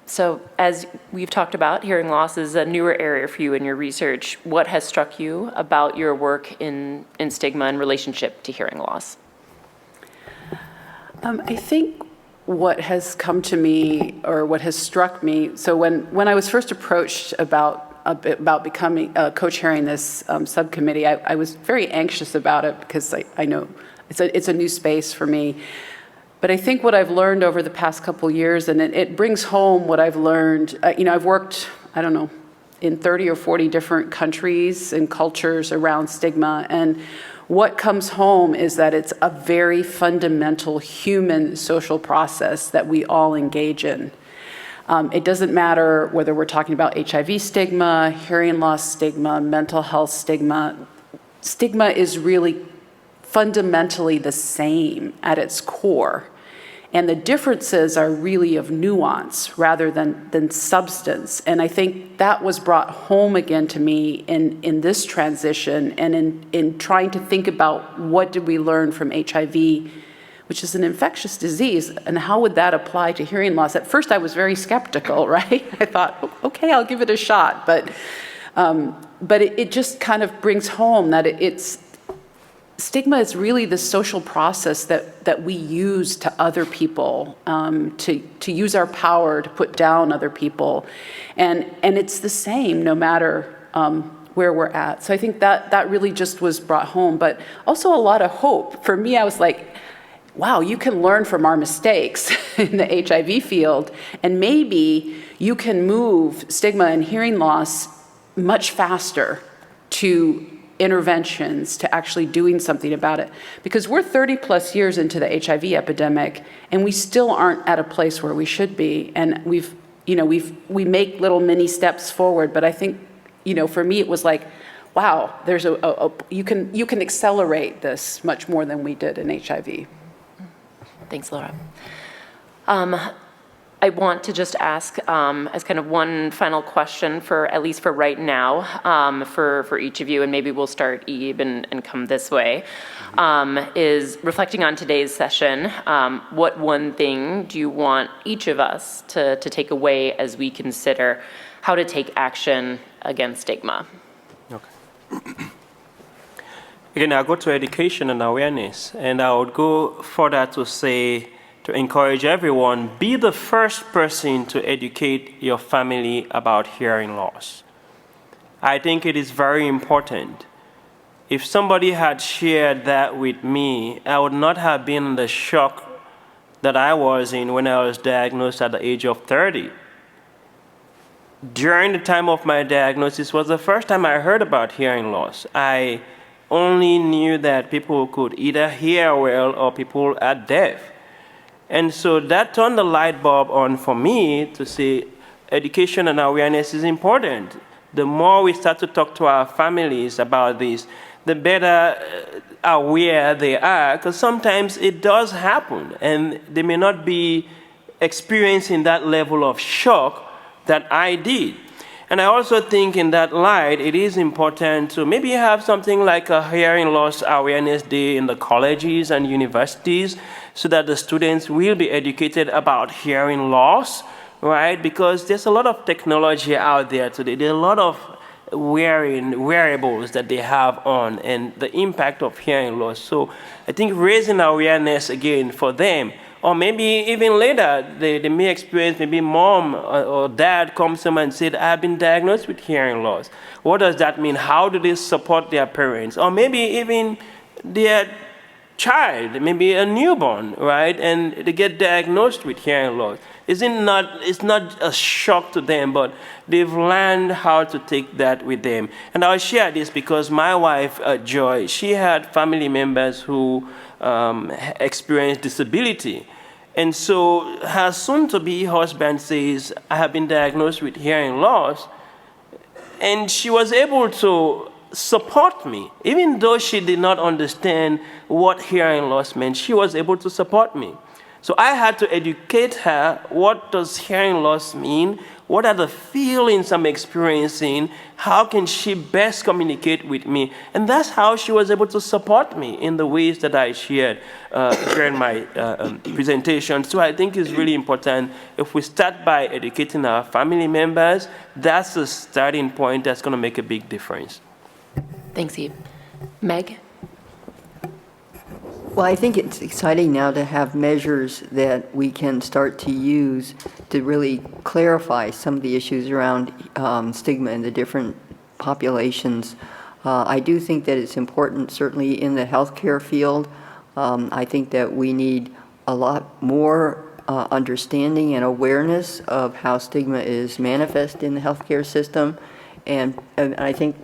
so as we've talked about, hearing loss is a newer area for you in your research. What has struck you about your work in stigma in relationship to hearing loss? I think what has come to me, or what has struck me, so when I was first approached about becoming co-chairing this subcommittee, I was very anxious about it because I know it's a new space for me. But I think what I've learned over the past couple years, and it brings home what I've learned. I've worked, I don't know, in 30 or 40 different countries and cultures around stigma, and what comes home is that it's a very fundamental human social process that we all engage in. It doesn't matter whether we're talking about HIV stigma, hearing loss stigma, mental health stigma. Stigma is really fundamentally the same at its core. And the differences are really of nuance rather than substance. And I think that was brought home again to me in this transition, and in trying to think about what did we learn from HIV, which is an infectious disease, and how would that apply to hearing loss? At first I was very skeptical, right? I thought, okay, I'll give it a shot. But it just kind of brings home that stigma is really the social process that we use to other people, to use our power to put down other people. And it's the same no matter where we're at. So I think that really just was brought home, but also a lot of hope. For me, I was like, wow, you can learn from our mistakes in the HIV field, and maybe you can move stigma and hearing loss much faster to interventions, to actually doing something about it. Because we're 30 plus years into the HIV epidemic, and we still aren't at a place where we should be. And we make little mini steps forward, but I think, for me it was like, wow, there's you can accelerate this much more than we did in HIV. Thanks, Laura. I want to just ask, as kind of one final question at least for right now, for each of you, and maybe we'll start Ebe and come this way, is reflecting on today's session. What one thing do you want each of us to take away as we consider how to take action against stigma? Okay. Again, I'll go to education and awareness, and I would go further to say, to encourage everyone, be the first person to educate your family about hearing loss. I think it is very important. If somebody had shared that with me, I would not have been in the shock that I was in when I was diagnosed at the age of 30. During the time of my diagnosis was the first time I heard about hearing loss. I only knew that people could either hear well or people are deaf. And so that turned the light bulb on for me to say education and awareness is important. The more we start to talk to our families about this, the better aware they are, because sometimes it does happen, and they may not be experiencing that level of shock that I did. And I also think in that light, it is important to maybe have something like a hearing loss awareness day in the colleges and universities so that the students will be educated about hearing loss, right? Because there's a lot of technology out there today. There are a lot of wearables that they have on and the impact of hearing loss. So I think raising awareness again for them, or maybe even later, they may experience, maybe mom or dad comes to them and said, I've been diagnosed with hearing loss. What does that mean? How do they support their parents? Or maybe even their child, maybe a newborn, right? And they get diagnosed with hearing loss. It's not a shock to them, but they've learned how to take that with them. And I'll share this because my wife, Joy, she had family members who experienced disability. And so her soon-to-be husband says, I have been diagnosed with hearing loss. And she was able to support me. Even though she did not understand what hearing loss meant, she was able to support me. So I had to educate her, what does hearing loss mean? What are the feelings I'm experiencing? How can she best communicate with me? And that's how she was able to support me in the ways that I shared during my presentation. So I think it's really important if we start by educating our family members, that's a starting point that's going to make a big difference. Thanks, Eve. Meg? Well, I think it's exciting now to have measures that we can start to use to really clarify some of the issues around stigma in the different populations. I do think that it's important, certainly in the healthcare field. I think that we need a lot more understanding and awareness of how stigma is manifest in the healthcare system. And I think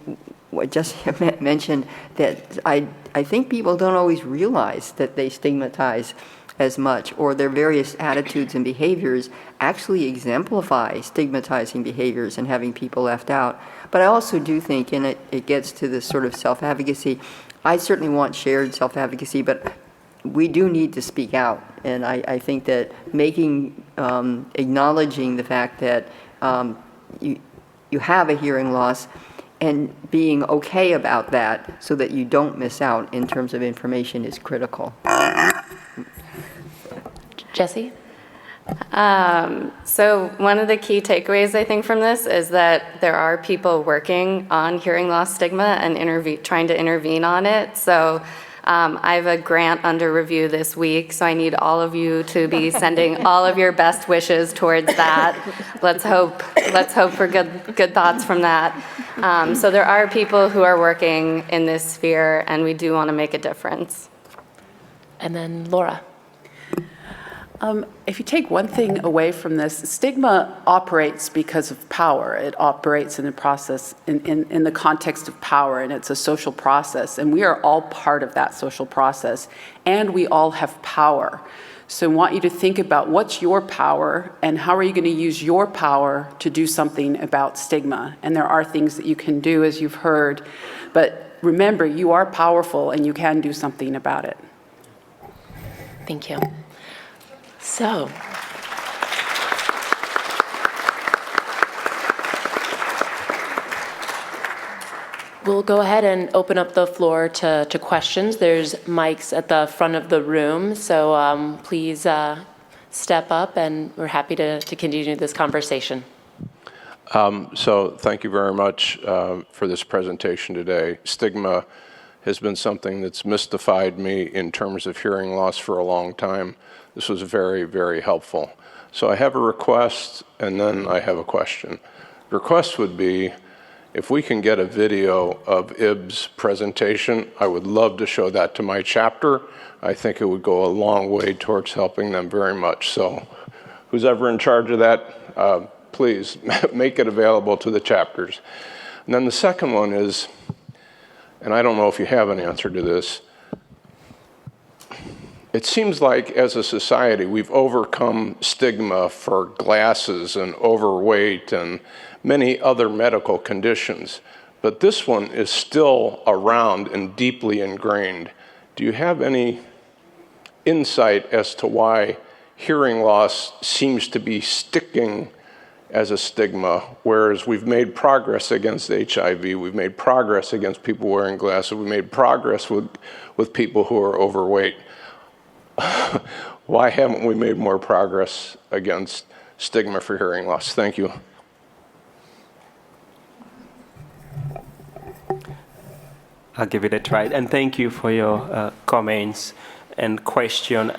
what Jessica mentioned, that I think people don't always realize that they stigmatize as much, or their various attitudes and behaviors actually exemplify stigmatizing behaviors and having people left out. But I also do think, and it gets to this sort of self-advocacy, I certainly want shared self-advocacy, but we do need to speak out. And I think that acknowledging the fact that you have a hearing loss and being okay about that so that you don't miss out in terms of information is critical. Jessie? So one of the key takeaways, I think, from this is that there are people working on hearing loss stigma and trying to intervene on it. So I have a grant under review this week, so I need all of you to be sending all of your best wishes towards that. Let's hope for good thoughts from that. So there are people who are working in this sphere, and we do want to make a difference. And then Laura. If you take one thing away from this, stigma operates because of power. It operates in a process, in the context of power, and it's a social process. And we are all part of that social process, and we all have power. So I want you to think about what's your power, and how are you going to use your power to do something about stigma. And there are things that you can do, as you've heard. But remember, you are powerful, and you can do something about it. Thank you. So, we'll go ahead and open up the floor to questions. There's mics at the front of the room, so please step up, and we're happy to continue this conversation. So thank you very much for this presentation today. Stigma has been something that's mystified me in terms of hearing loss for a long time. This was very, very helpful. So I have a request, and then I have a question. The request would be, if we can get a video of Ib's presentation, I would love to show that to my chapter. I think it would go a long way towards helping them very much. So who's ever in charge of that, please make it available to the chapters. And then the second one is, and I don't know if you have an answer to this, it seems like as a society we've overcome stigma for glasses and overweight and many other medical conditions, but this one is still around and deeply ingrained. Do you have any insight as to why hearing loss seems to be sticking as a stigma, whereas we've made progress against HIV, we've made progress against people wearing glasses, we've made progress with people who are overweight. Why haven't we made more progress against stigma for hearing loss? Thank you. I'll give it a try. And thank you for your comments and question.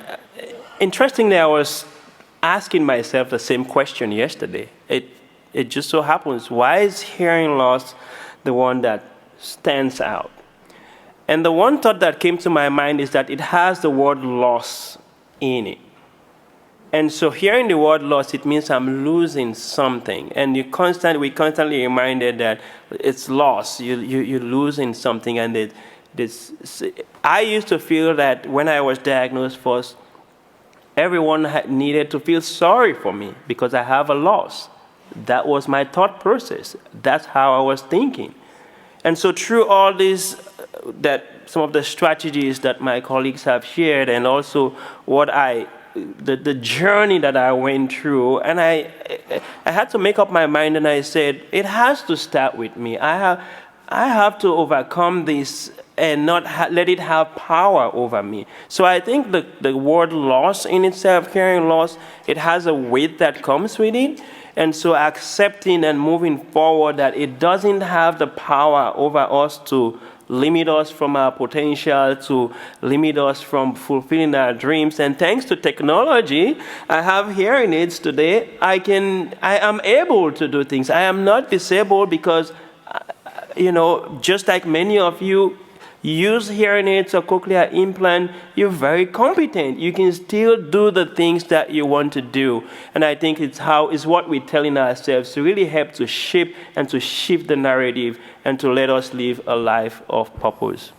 Interestingly, I was asking myself the same question yesterday. It just so happens, why is hearing loss the one that stands out? And the one thought that came to my mind is that it has the word loss in it. And so hearing the word loss, it means I'm losing something. And we constantly reminded that it's loss, you're losing something. And I used to feel that when I was diagnosed first, everyone needed to feel sorry for me because I have a loss. That was my thought process. That's how I was thinking. And so through all this, some of the strategies that my colleagues have shared, and also the journey that I went through, and I had to make up my mind, and I said, it has to start with me. I have to overcome this and not let it have power over me. So I think the word loss in itself, hearing loss, it has a weight that comes with it. And so accepting and moving forward that it doesn't have the power over us to limit us from our potential, to limit us from fulfilling our dreams. And thanks to technology, I have hearing aids today. I am able to do things. I am not disabled because, just like many of you use hearing aids or cochlear implant, you're very competent. You can still do the things that you want to do. And I think it's what we're telling ourselves to really help to shape and to shift the narrative and to let us live a life of purpose.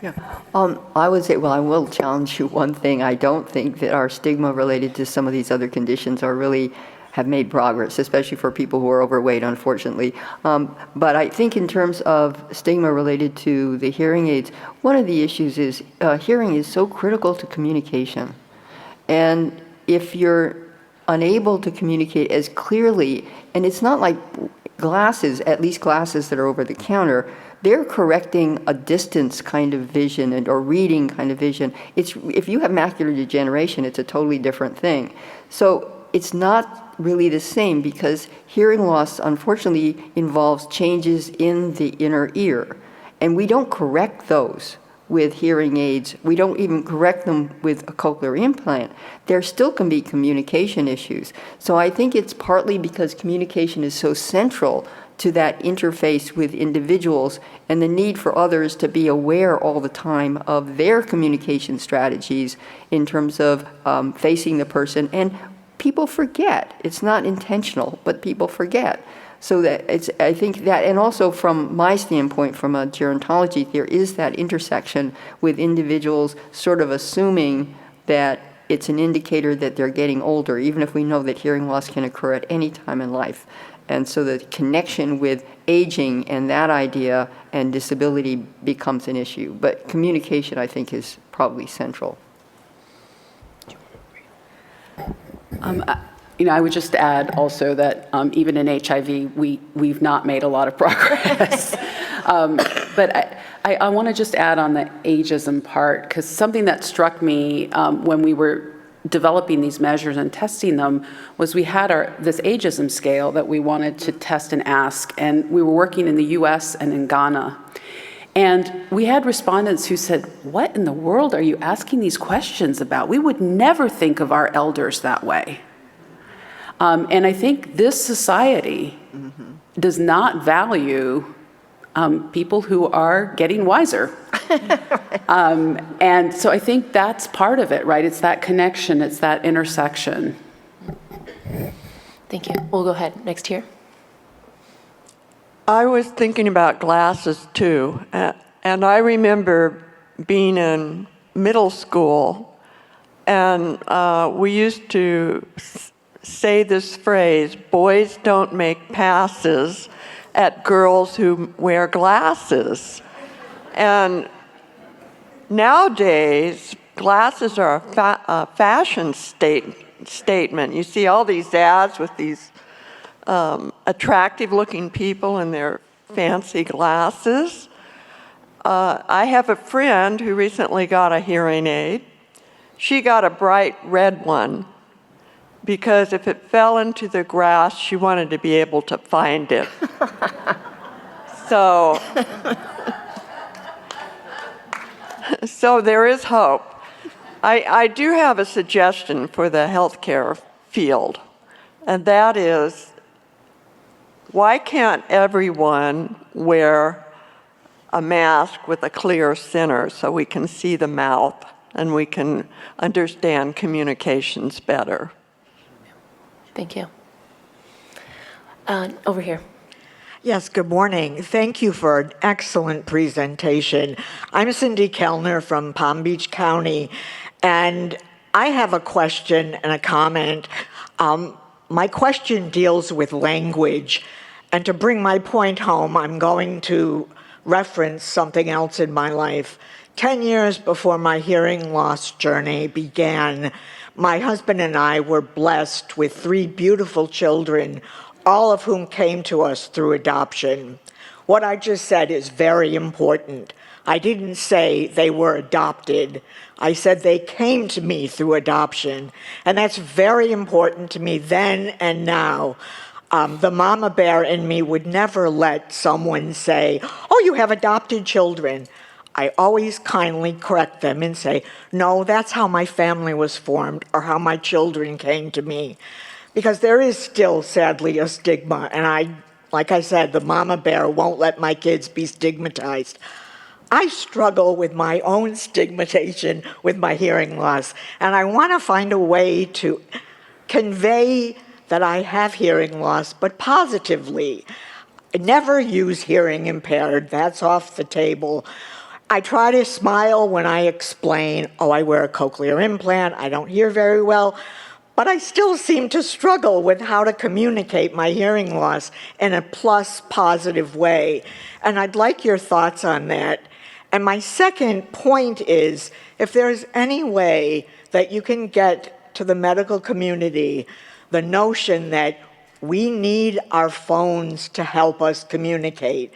Yeah, I would say, well, I will challenge you one thing. I don't think that our stigma related to some of these other conditions have made progress, especially for people who are overweight, unfortunately. But I think in terms of stigma related to the hearing aids, one of the issues is hearing is so critical to communication. And if you're unable to communicate as clearly, and it's not like glasses, at least glasses that are over the counter, they're correcting a distance kind of vision or reading kind of vision. If you have macular degeneration, it's a totally different thing. So it's not really the same because hearing loss, unfortunately, involves changes in the inner ear. And we don't correct those with hearing aids. We don't even correct them with a cochlear implant. There still can be communication issues. So I think it's partly because communication is so central to that interface with individuals and the need for others to be aware all the time of their communication strategies in terms of facing the person. And people forget. It's not intentional, but people forget. So I think that, and also from my standpoint, from a gerontology, there is that intersection with individuals sort of assuming that it's an indicator that they're getting older, even if we know that hearing loss can occur at any time in life. And so the connection with aging and that idea and disability becomes an issue. But communication, I think, is probably central. I would just add also that even in HIV, we've not made a lot of progress. But I want to just add on the ageism part, because something that struck me when we were developing these measures and testing them was we had this ageism scale that we wanted to test and ask, and we were working in the US and in Ghana. And we had respondents who said, what in the world are you asking these questions about? We would never think of our elders that way. And I think this society does not value people who are getting wiser. And so I think that's part of it, right? It's that connection, it's that intersection. Thank you. We'll go ahead. Next here. I was thinking about glasses too, and I remember being in middle school, and we used to say this phrase, boys don't make passes at girls who wear glasses. And nowadays, glasses are a fashion statement. You see all these ads with these attractive-looking people in their fancy glasses. I have a friend who recently got a hearing aid. She got a bright red one because if it fell into the grass, she wanted to be able to find it. So there is hope. I do have a suggestion for the healthcare field, and that is, why can't everyone wear a mask with a clear center so we can see the mouth and we can understand communications better? Thank you. Over here. Yes, good morning. Thank you for an excellent presentation. I'm Cindy Kellner from Palm Beach County, and I have a question and a comment. My question deals with language, and to bring my point home, I'm going to reference something else in my life. 10 years before my hearing loss journey began, my husband and I were blessed with 3 beautiful children, all of whom came to us through adoption. What I just said is very important. I didn't say they were adopted. I said they came to me through adoption. And that's very important to me then and now. The mama bear in me would never let someone say, "Oh, you have adopted children." I always kindly correct them and say, "No, that's how my family was formed or how my children came to me." Because there is still, sadly, a stigma, and like I said, the mama bear won't let my kids be stigmatized. I struggle with my own stigmatization with my hearing loss, and I want to find a way to convey that I have hearing loss, but positively. I never use hearing impaired. That's off the table. I try to smile when I explain, oh, I wear a cochlear implant, I don't hear very well, but I still seem to struggle with how to communicate my hearing loss in a plus positive way. And I'd like your thoughts on that. And my second point is, if there's any way that you can get to the medical community the notion that we need our phones to help us communicate.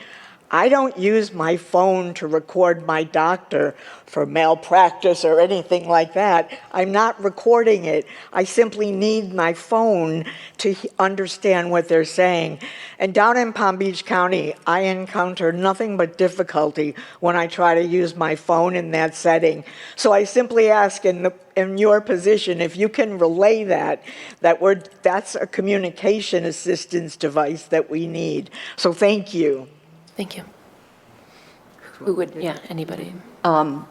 I don't use my phone to record my doctor for malpractice or anything like that. I'm not recording it. I simply need my phone to understand what they're saying. And down in Palm Beach County, I encounter nothing but difficulty when I try to use my phone in that setting. So I simply ask in your position, if you can relay that's a communication assistance device that we need. So thank you. Thank you. Who would, anybody? Well,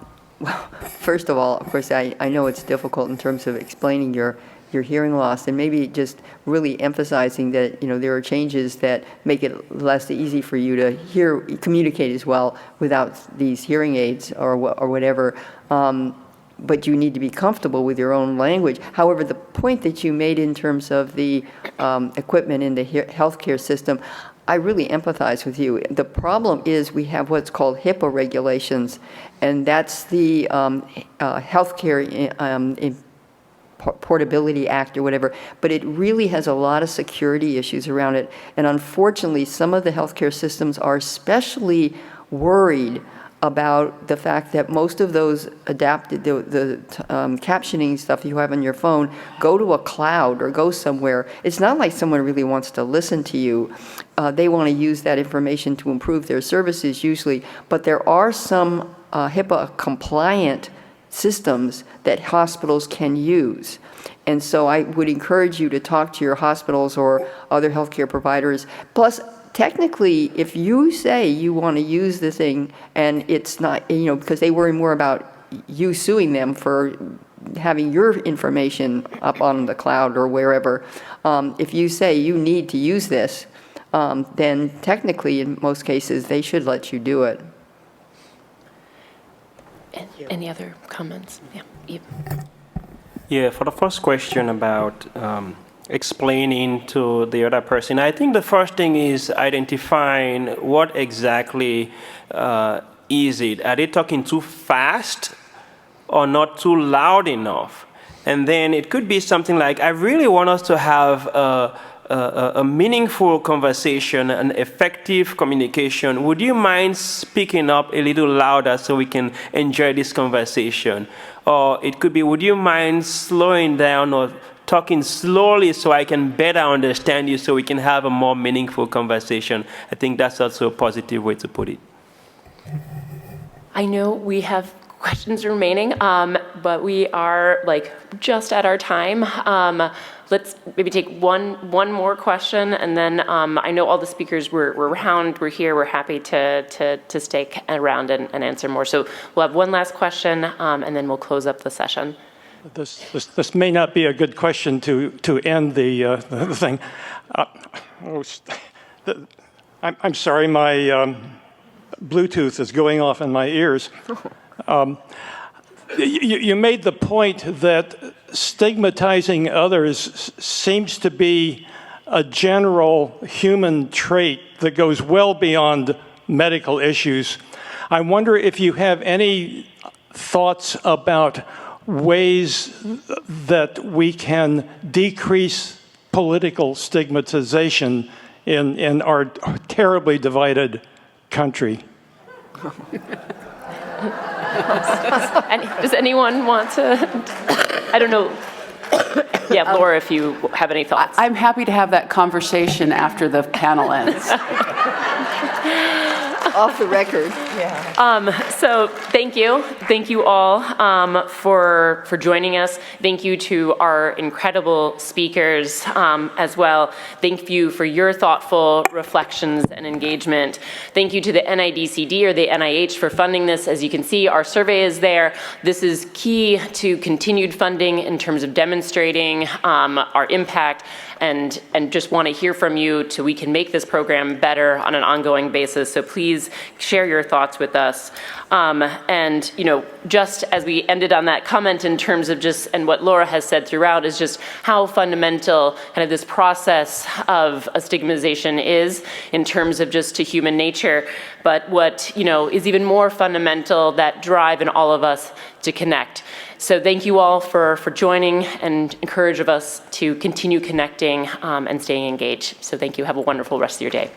first of all, of course, I know it's difficult in terms of explaining your hearing loss, and maybe just really emphasizing that, there are changes that make it less easy for you to communicate as well without these hearing aids or whatever. But you need to be comfortable with your own language. However, the point that you made in terms of the equipment in the healthcare system, I really empathize with you. The problem is we have what's called HIPAA regulations, and that's the Healthcare Portability Act or whatever, but it really has a lot of security issues around it. And unfortunately, some of the healthcare systems are especially worried about the fact that most of those adapted, the captioning stuff you have on your phone, go to a cloud or go somewhere. It's not like someone really wants to listen to you. They want to use that information to improve their services usually, but there are some HIPAA compliant systems that hospitals can use. And so I would encourage you to talk to your hospitals or other healthcare providers. Plus, technically, if you say you want to use the thing and it's not, because they worry more about you suing them for having your information up on the cloud or wherever, if you say you need to use this, then technically, in most cases, they should let you do it. Any other comments? Yeah, Eve. Yeah, for the first question about explaining to the other person, I think the first thing is identifying what exactly is it. Are they talking too fast or not too loud enough? And then it could be something like, I really want us to have a meaningful conversation, an effective communication. Would you mind speaking up a little louder so we can enjoy this conversation? Or it could be, would you mind slowing down or talking slowly so I can better understand you so we can have a more meaningful conversation? I think that's also a positive way to put it. I know we have questions remaining, but we are just at our time. Let's maybe take one more question, and then I know all the speakers were around, we're here, we're happy to stick around and answer more. So we'll have one last question, and then we'll close up the session. This may not be a good question to end the thing. I'm sorry, my Bluetooth is going off in my ears. You made the point that stigmatizing others seems to be a general human trait that goes well beyond medical issues. I wonder if you have any thoughts about ways that we can decrease political stigmatization in our terribly divided country. Does anyone want to? I don't know. Yeah, Laura, if you have any thoughts. I'm happy to have that conversation after the panel ends. Off the record. So thank you all for joining us. Thank you to our incredible speakers as well. Thank you for your thoughtful reflections and engagement. Thank you to the NIDCD or the NIH for funding this. As you can see, our survey is there. This is key to continued funding in terms of demonstrating our impact, and just want to hear from you so we can make this program better on an ongoing basis. So please share your thoughts with us. And just as we ended on that comment in terms of and what Laura has said throughout is just how fundamental kind of this process of stigmatization is in terms of just to human nature, but what is even more fundamental, that drive in all of us to connect. So thank you all for joining, and encourage of us to continue connecting and staying engaged. So thank you. Have a wonderful rest of your day.